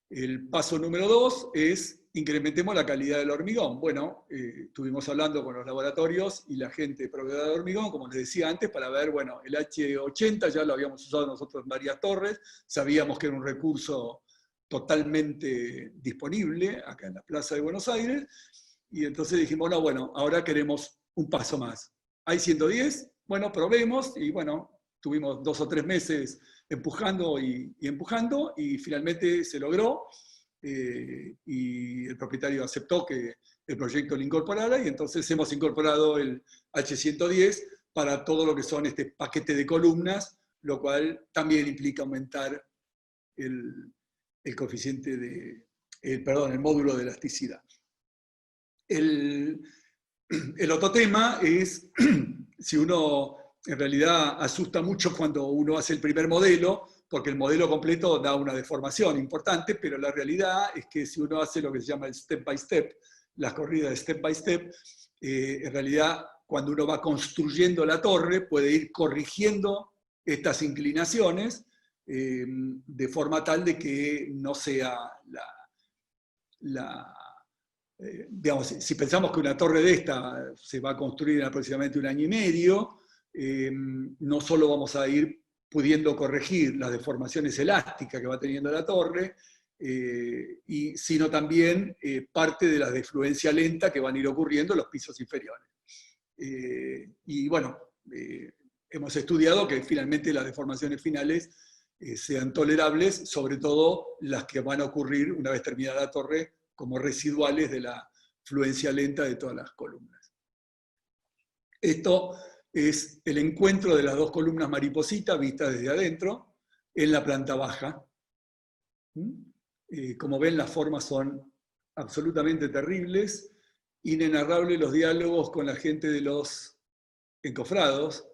El paso número 2 es incrementemos la calidad del hormigón. Bueno, estuvimos hablando con los laboratorios y la gente proveedora de hormigón, como les decía antes, para ver, bueno, el H80 ya lo habíamos usado nosotros en varias torres, sabíamos que era un recurso totalmente disponible acá en la Plaza de Buenos Aires, y entonces dijimos, no, bueno, ahora queremos un paso más. ¿Hay 110? Bueno, probemos, y bueno, tuvimos 2 o 3 meses empujando y empujando, y finalmente se logró, y el propietario aceptó que el proyecto lo incorporara, y entonces hemos incorporado el H110 para todo lo que son este paquete de columnas, lo cual también implica aumentar el coeficiente el módulo de elasticidad. El otro tema es, si uno en realidad asusta mucho cuando uno hace el primer modelo, porque el modelo completo da una deformación importante, pero la realidad es que si uno hace lo que se llama el step by step, las corridas de step by step, en realidad cuando uno va construyendo la torre puede ir corrigiendo estas inclinaciones de forma tal de que no sea digamos, si pensamos que una torre de esta se va a construir en aproximadamente 1 año y medio, no solo vamos a ir pudiendo corregir las deformaciones elásticas que va teniendo la torre, sino también parte de la defluencia lenta que van a ir ocurriendo en los pisos inferiores. Y bueno, hemos estudiado que finalmente las deformaciones finales sean tolerables, sobre todo las que van a ocurrir una vez terminada la torre, como residuales de la fluencia lenta de todas las columnas. Esto es el encuentro de las 2 columnas mariposita vistas desde adentro en la planta baja. Como ven, las formas son absolutamente terribles, inenarrables los diálogos con la gente de los encofrados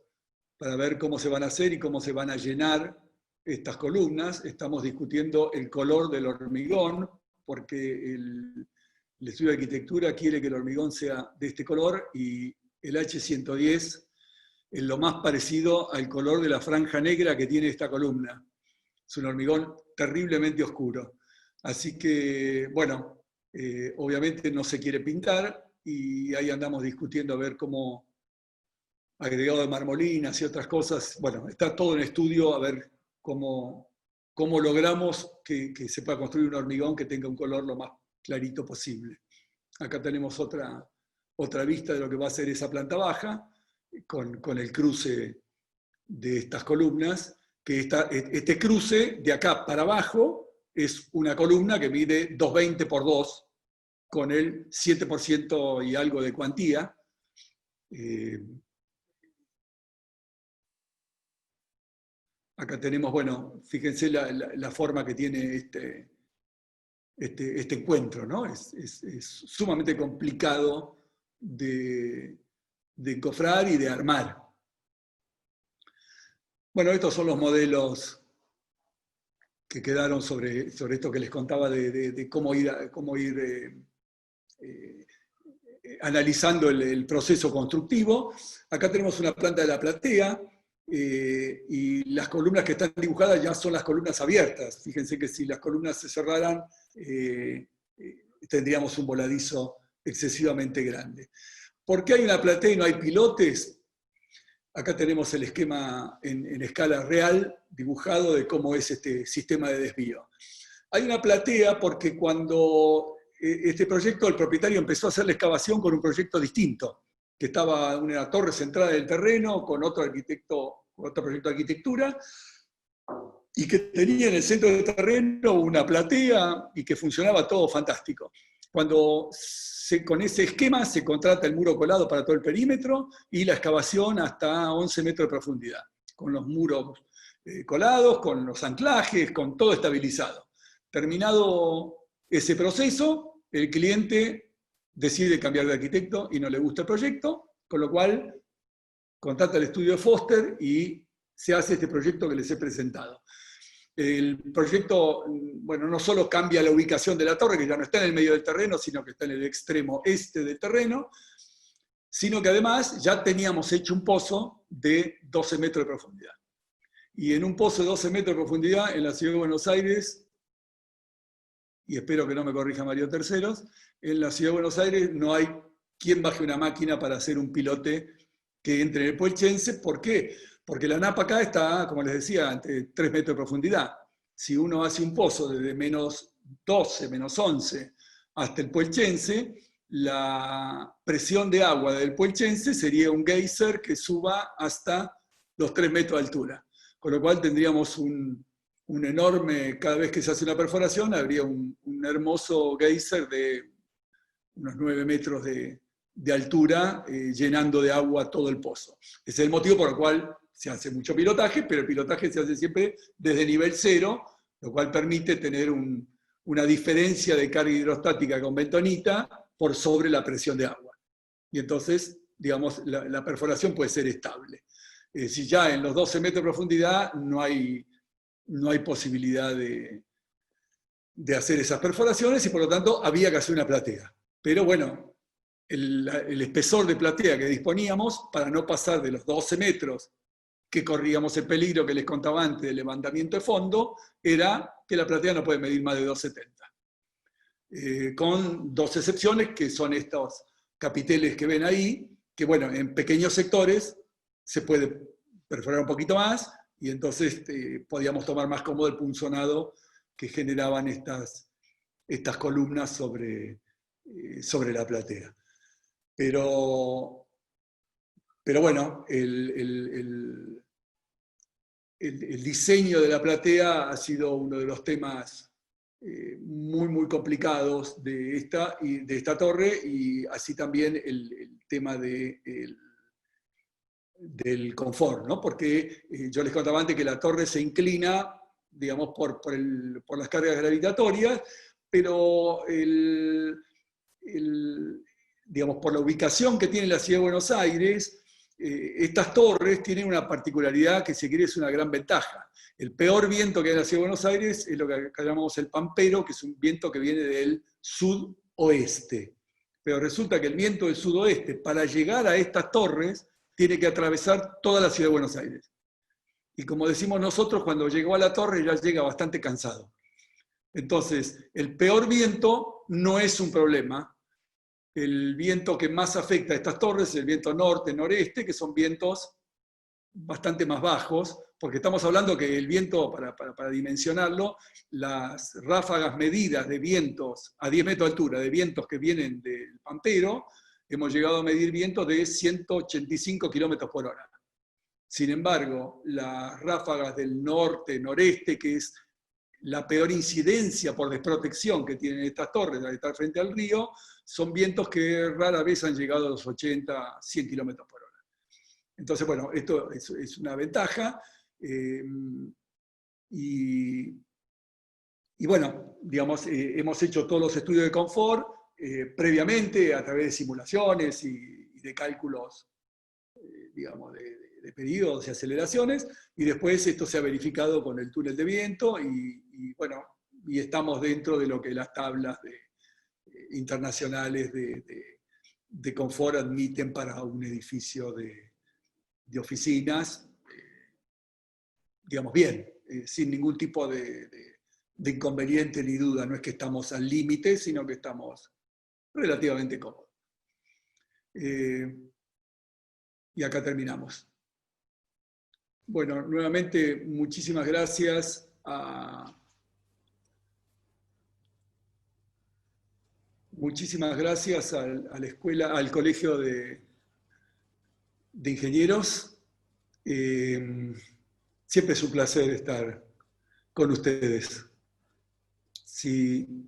para ver cómo se van a hacer y cómo se van a llenar estas columnas. Estamos discutiendo el color del hormigón, porque el estudio de arquitectura quiere que el hormigón sea de este color, y el H110 es lo más parecido al color de la franja negra que tiene esta columna. Es un hormigón terriblemente oscuro. Así que, bueno, obviamente no se quiere pintar, y ahí andamos discutiendo a ver cómo, agregado de marmolinas y otras cosas, bueno, está todo en estudio a ver cómo logramos que se pueda construir un hormigón que tenga un color lo más clarito posible. Acá tenemos otra vista de lo que va a ser esa planta baja, con el cruce de estas columnas, que este cruce de acá para abajo es una columna que mide 220 por 2, con el 7% y algo de cuantía. Acá tenemos, bueno, fíjense la forma que tiene este encuentro, ¿no? Es sumamente complicado de encofrar y de armar. Bueno, estos son los modelos que quedaron sobre esto que les contaba de cómo ir analizando el proceso constructivo. Acá tenemos una planta de la platea, y las columnas que están dibujadas ya son las columnas abiertas. Fíjense que si las columnas se cerraran, tendríamos un voladizo excesivamente grande. ¿Por qué hay una platea y no hay pilotes? Acá tenemos el esquema en escala real, dibujado, de cómo es este sistema de desvío. Hay una platea porque cuando este proyecto, el propietario empezó a hacer la excavación con un proyecto distinto, que estaba una torre centrada en el terreno, con otro arquitecto, con otro proyecto de arquitectura, y que tenía en el centro del terreno una platea y que funcionaba todo fantástico. Cuando con ese esquema se contrata el muro colado para todo el perímetro y la excavación hasta 11 metros de profundidad, con los muros colados, con los anclajes, con todo estabilizado. Terminado ese proceso, el cliente decide cambiar de arquitecto y no le gusta el proyecto, con lo cual contrata el estudio de Foster y se hace este proyecto que les he presentado. El proyecto, bueno, no solo cambia la ubicación de la torre, que ya no está en el medio del terreno, sino que está en el extremo este del terreno, sino que además ya teníamos hecho un pozo de 12 metros de profundidad. Y en un pozo de 12 metros de profundidad en la ciudad de Buenos Aires, y espero que no me corrija Mario Terceros, en la ciudad de Buenos Aires no hay quien baje una máquina para hacer un pilote que entre en el Polchense. ¿Por qué? Porque la napa acá está, como les decía, entre 3 metros de profundidad. Si uno hace un pozo desde menos 12, menos 11 hasta el Polchense, la presión de agua del Polchense sería un geyser que suba hasta los 3 metros de altura. Con lo cual tendríamos un enorme, cada vez que se hace una perforación, habría un hermoso geyser de unos 9 metros de altura, llenando de agua todo el pozo. Ese es el motivo por el cual se hace mucho pilotaje, pero el pilotaje se hace siempre desde nivel 0, lo cual permite tener una diferencia de carga hidrostática con bentonita por sobre la presión de agua. Y entonces, digamos, la perforación puede ser estable. Si ya en los 12 metros de profundidad no hay posibilidad de hacer esas perforaciones y por lo tanto había que hacer una platea. Pero bueno, el espesor de platea que disponíamos, para no pasar de los 12 metros que corríamos el peligro que les contaba antes del levantamiento de fondo, era que la platea no puede medir más de 2,70. Con dos excepciones, que son estos capiteles que ven ahí, que bueno, en pequeños sectores se puede perforar un poquito más, y entonces podíamos tomar más cómodo el punzonado que generaban estas columnas sobre la platea. Pero bueno, el diseño de la platea ha sido uno de los temas muy, muy complicados de esta torre, y así también el tema del confort, ¿no? Porque yo les contaba antes que la torre se inclina, digamos, por las cargas gravitatorias, pero digamos, por la ubicación que tiene la ciudad de Buenos Aires, estas torres tienen una particularidad que, si quiere, es una gran ventaja. El peor viento que hay en la ciudad de Buenos Aires es lo que acá llamamos el pampero, que es un viento que viene del sudoeste. Pero resulta que el viento del sudoeste, para llegar a estas torres, tiene que atravesar toda la ciudad de Buenos Aires. Y como decimos nosotros, cuando llegó a la torre ya llega bastante cansado. Entonces, el peor viento no es un problema. El viento que más afecta a estas torres es el viento norte-noreste, que son vientos bastante más bajos, porque estamos hablando que el viento, para dimensionarlo, las ráfagas medidas de vientos a 10 metros de altura, de vientos que vienen del Pampero, hemos llegado a medir vientos de 185 kilómetros por hora. Sin embargo, las ráfagas del norte-noreste, que es la peor incidencia por desprotección que tienen estas torres al estar frente al río, son vientos que rara vez han llegado a los 80, 100 kilómetros por hora. Entonces, bueno, esto es una ventaja. Y bueno, digamos, hemos hecho todos los estudios de confort previamente a través de simulaciones y de cálculos, digamos, de periodos y aceleraciones, y después esto se ha verificado con el túnel de viento, y bueno, y estamos dentro de lo que las tablas internacionales de confort admiten para un edificio de oficinas, digamos, bien, sin ningún tipo de inconveniente ni duda. No es que estamos al límite, sino que estamos relativamente cómodos. Y acá terminamos. Bueno, nuevamente muchísimas gracias a la escuela, al Colegio de Ingenieros. Siempre es un placer estar con ustedes. Si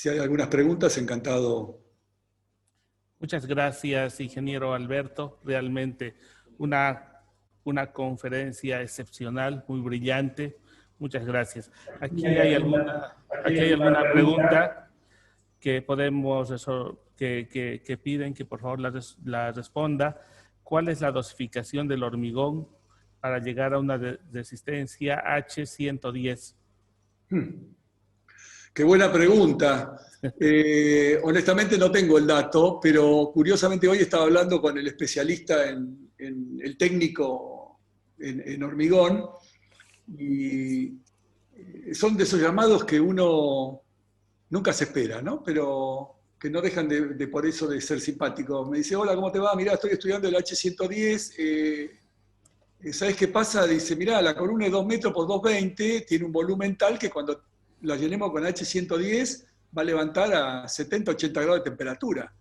hay algunas preguntas, encantado. Muchas gracias, ingeniero Alberto. Realmente una conferencia excepcional, muy brillante. Muchas gracias. Aquí hay alguna pregunta que que piden que por favor la responda. ¿Cuál es la dosificación del hormigón para llegar a una resistencia H110? Qué buena pregunta. Honestamente no tengo el dato, pero curiosamente hoy estaba hablando con el especialista en el técnico en hormigón, y son de esos llamados que uno nunca se espera, ¿no? Pero que no dejan de por eso de ser simpáticos. Me dice, hola, ¿cómo te va? Mirá, estoy estudiando el H110. ¿Sabés qué pasa? Dice, mirá, la columna es 2 metros por 2,20, tiene un volumen tal que cuando la llenemos con H110 va a levantar a 70, 80 grados de temperatura.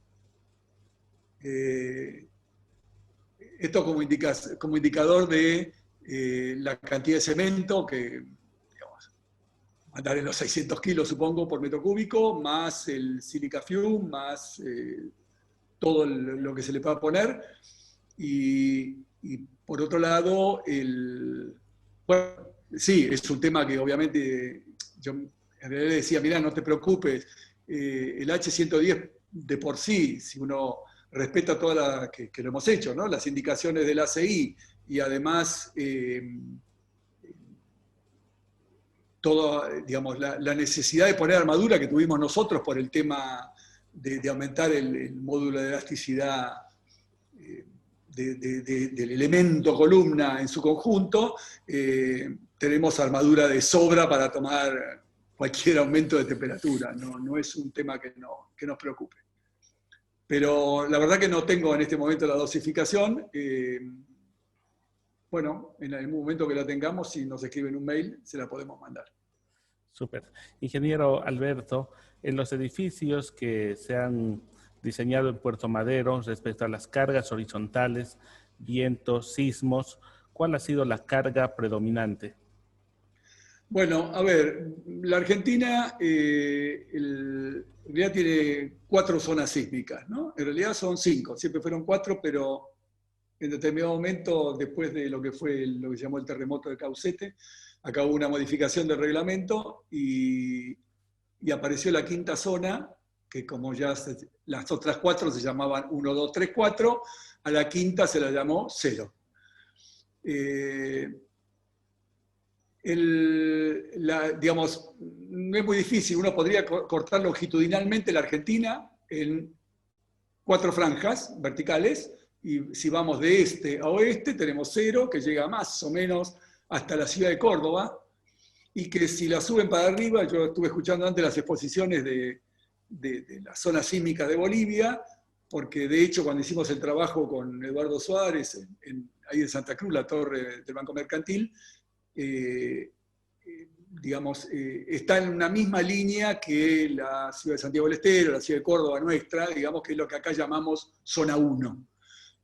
Esto como indicador de la cantidad de cemento que, digamos, andar en los 600 kilos, supongo, por metro cúbico, más el silica fume, más todo lo que se le pueda poner. Y por otro lado, bueno, sí, es un tema que obviamente yo en realidad le decía, mirá, no te preocupes, el H110 de por sí, si uno respeta todas las que lo hemos hecho, ¿no? Las indicaciones del ACI, y además toda, digamos, la necesidad de poner armadura que tuvimos nosotros por el tema de aumentar el módulo de elasticidad del elemento columna en su conjunto, tenemos armadura de sobra para tomar cualquier aumento de temperatura. No es un tema que nos preocupe. Pero la verdad que no tengo en este momento la dosificación. Bueno, en el momento que la tengamos, si nos escriben un mail, se la podemos mandar. Súper. Ingeniero Alberto, en los edificios que se han diseñado en Puerto Madero respecto a las cargas horizontales, vientos, sismos, ¿cuál ha sido la carga predominante? Bueno, a ver, la Argentina en realidad tiene 4 zonas sísmicas, ¿no? En realidad son 5, siempre fueron 4, pero en determinado momento, después de lo que fue lo que se llamó el terremoto de Caucete, acá hubo una modificación del reglamento y apareció la 5ª zona, que como ya las otras 4 se llamaban 1, 2, 3, 4, a la 5ª se la llamó 0. Digamos, no es muy difícil, uno podría cortar longitudinalmente la Argentina en 4 franjas verticales, y si vamos de este a oeste tenemos 0, que llega más o menos hasta la ciudad de Córdoba, y que si la suben para arriba, yo estuve escuchando antes las exposiciones de las zonas sísmicas de Bolivia, porque de hecho cuando hicimos el trabajo con Eduardo Suárez, ahí en Santa Cruz, la torre del Banco Mercantil, digamos, está en una misma línea que la ciudad de Santiago del Estero, la ciudad de Córdoba nuestra, digamos que es lo que acá llamamos zona 1.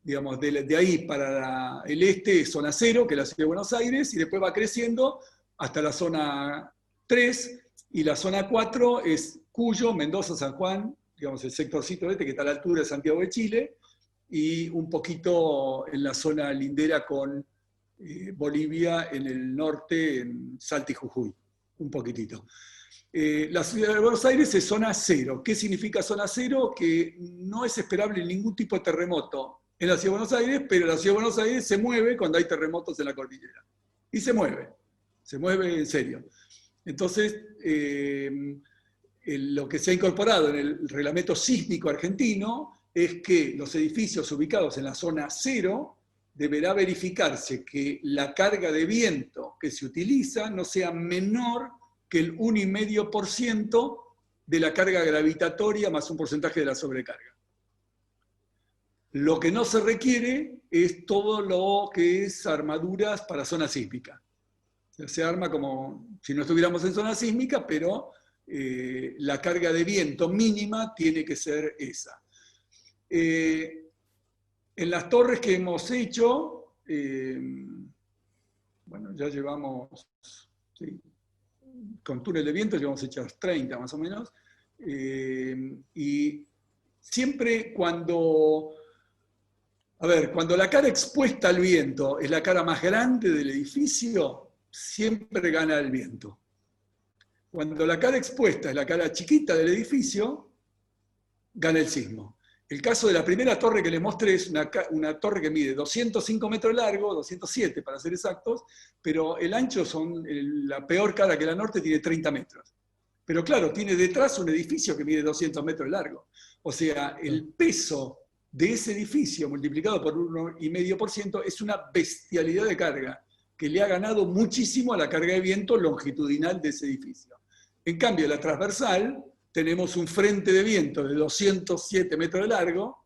Digamos, de ahí para el este es zona 0, que es la ciudad de Buenos Aires, y después va creciendo hasta la zona 3, y la zona 4 es Cuyo, Mendoza, San Juan, digamos el sectorcito este que está a la altura de Santiago de Chile, y un poquito en la zona lindera con Bolivia en el norte, en Salta y Jujuy, un poquitito. La ciudad de Buenos Aires es zona 0. ¿Qué significa zona 0? Que no es esperable ningún tipo de terremoto en la ciudad de Buenos Aires, pero la ciudad de Buenos Aires se mueve cuando hay terremotos en la cordillera. Y se mueve en serio. Entonces, lo que se ha incorporado en el reglamento sísmico argentino es que los edificios ubicados en la zona 0 deberá verificarse que la carga de viento que se utiliza no sea menor que el 1,5% de la carga gravitatoria más un porcentaje de la sobrecarga. Lo que no se requiere es todo lo que es armaduras para zona sísmica. O sea, se arma como si no estuviéramos en zona sísmica, pero la carga de viento mínima tiene que ser esa. En las torres que hemos hecho, bueno, ya llevamos, sí, con túnel de viento llevamos hechas 30 más o menos, y siempre cuando la cara expuesta al viento es la cara más grande del edificio, siempre gana el viento. Cuando la cara expuesta es la cara chiquita del edificio, gana el sismo. El caso de la primera torre que les mostré es una torre que mide 205 metros de largo, 207 para ser exactos, pero el ancho la peor cara que la norte tiene 30 metros. Pero claro, tiene detrás un edificio que mide 200 metros de largo. O sea, el peso de ese edificio multiplicado por 1,5% es una bestialidad de carga que le ha ganado muchísimo a la carga de viento longitudinal de ese edificio. En cambio, la transversal, tenemos un frente de viento de 207 metros de largo,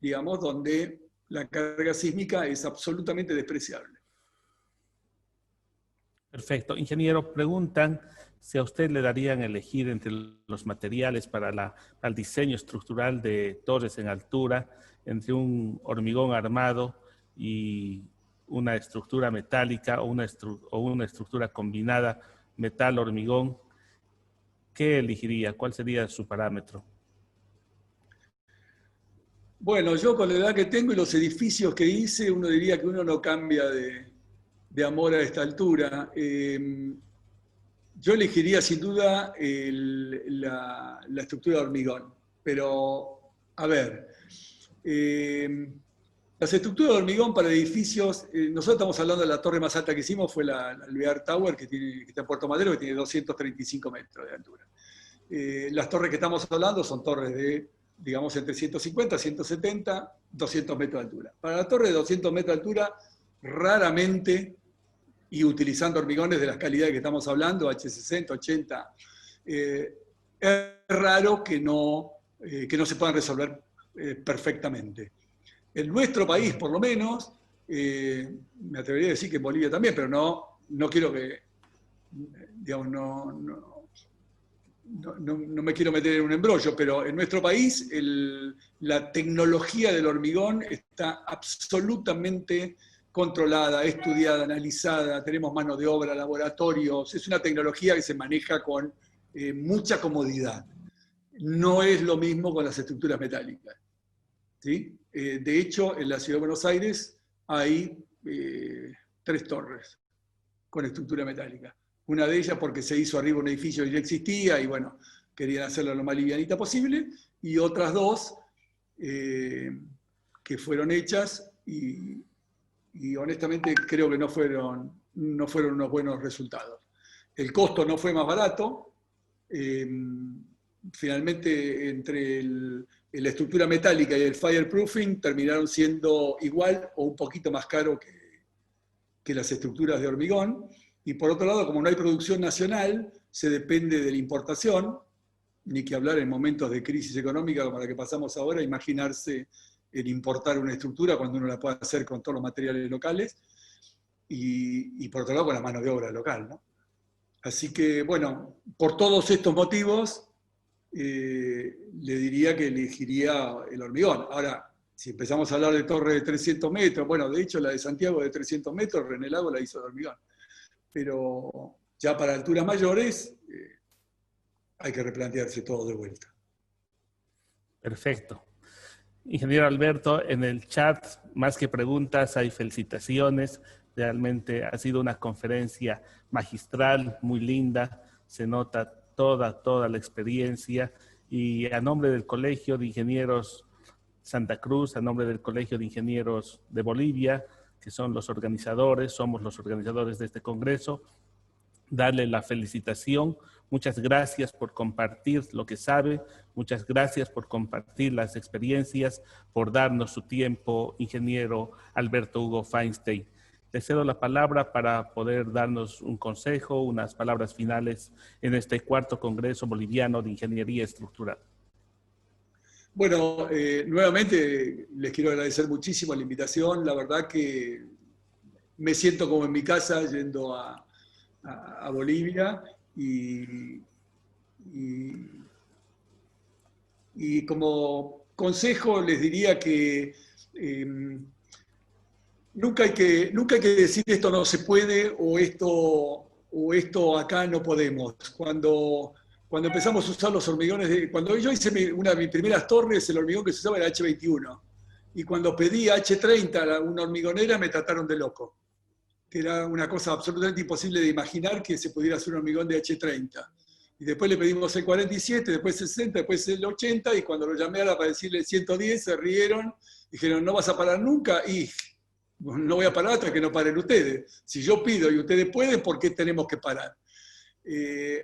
digamos, donde la carga sísmica es absolutamente despreciable. Perfecto. Ingeniero, preguntan si a usted le darían a elegir entre los materiales para el diseño estructural de torres en altura, entre un hormigón armado y una estructura metálica o una estructura combinada metal-hormigón, ¿qué elegiría? ¿Cuál sería su parámetro? Bueno, yo con la edad que tengo y los edificios que hice, uno diría que uno no cambia de amor a esta altura. Yo elegiría sin duda la estructura de hormigón. Pero, a ver, las estructuras de hormigón para edificios, nosotros estamos hablando de la torre más alta que hicimos, fue la Alvear Tower, que está en Puerto Madero, que tiene 235 metros de altura. Las torres que estamos hablando son torres de, digamos, entre 150, 170, 200 metros de altura. Para la torre de 200 metros de altura, raramente, y utilizando hormigones de las calidades que estamos hablando, H60, 80, es raro que no se puedan resolver perfectamente. En nuestro país, por lo menos, me atrevería a decir que en Bolivia también, pero no quiero que, digamos, no me quiero meter en un embrollo, pero en nuestro país la tecnología del hormigón está absolutamente controlada, estudiada, analizada, tenemos mano de obra, laboratorios, es una tecnología que se maneja con mucha comodidad. No es lo mismo con las estructuras metálicas, ¿sí? De hecho, en la ciudad de Buenos Aires hay 3 torres con estructura metálica. Una de ellas porque se hizo arriba un edificio que ya existía y bueno, querían hacerlo lo más livianita posible, y otras 2 que fueron hechas y honestamente creo que no fueron unos buenos resultados. El costo no fue más barato, finalmente entre la estructura metálica y el fireproofing terminaron siendo igual o un poquito más caro que las estructuras de hormigón. Y por otro lado, como no hay producción nacional, se depende de la importación, ni que hablar en momentos de crisis económica como la que pasamos ahora, imaginarse el importar una estructura cuando uno la puede hacer con todos los materiales locales, y por otro lado con la mano de obra local, ¿no? Así que, bueno, por todos estos motivos, le diría que elegiría el hormigón. Ahora, si empezamos a hablar de torres de 300 metros, bueno, de hecho la de Santiago de 300 metros, René Lago la hizo de hormigón. Pero ya para alturas mayores hay que replantearse todo de vuelta. Perfecto. Ingeniero Alberto, en el chat, más que preguntas, hay felicitaciones. Realmente ha sido una conferencia magistral, muy linda. Se nota toda la experiencia. Y a nombre del Colegio de Ingenieros Santa Cruz, a nombre del Colegio de Ingenieros de Bolivia, que son los organizadores, somos los organizadores de este congreso, darle la felicitación. Muchas gracias por compartir lo que sabe, muchas gracias por compartir las experiencias, por darnos su tiempo, ingeniero Alberto Hugo Feinstein. Le cedo la palabra para poder darnos un consejo, unas palabras finales en este 4º Congreso Boliviano de Ingeniería Estructural. Bueno, nuevamente les quiero agradecer muchísimo la invitación. La verdad que me siento como en mi casa yendo a Bolivia y, y- y como consejo les diría que nunca hay que decir esto no se puede o esto acá no podemos. Cuando empezamos a usar los hormigones, cuando yo hice una de mis primeras torres, el hormigón que se usaba era H21. Y cuando pedí H30 a una hormigonera me trataron de loco, que era una cosa absolutamente imposible de imaginar que se pudiera hacer un hormigón de H30. Y después le pedimos el 47, después el 60, después el 80, y cuando lo llamé para decirle el 110, se rieron, dijeron, ¿no vas a parar nunca? Y no voy a parar hasta que no paren ustedes. Si yo pido y ustedes pueden, ¿por qué tenemos que parar?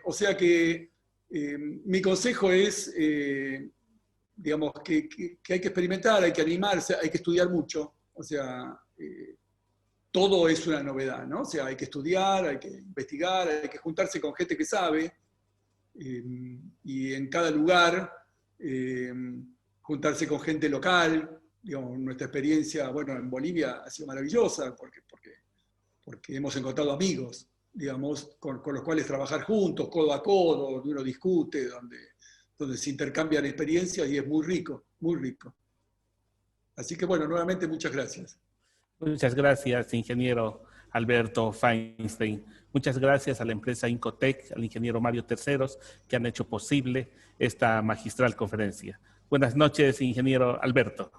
O sea que mi consejo es, digamos, que hay que experimentar, hay que animarse, hay que estudiar mucho. O sea, todo es una novedad, ¿no? O sea, hay que estudiar, hay que investigar, hay que juntarse con gente que sabe, y en cada lugar juntarse con gente local. Digamos, nuestra experiencia, bueno, en Bolivia ha sido maravillosa porque hemos encontrado amigos, digamos, con los cuales trabajar juntos, codo a codo, donde uno discute, donde se intercambian experiencias y es muy rico, muy rico. Así que bueno, nuevamente muchas gracias. Muchas gracias, ingeniero Alberto Feinstein. Muchas gracias a la empresa Incotec, al ingeniero Mario Terceros, que han hecho posible esta magistral conferencia. Buenas noches, ingeniero Alberto.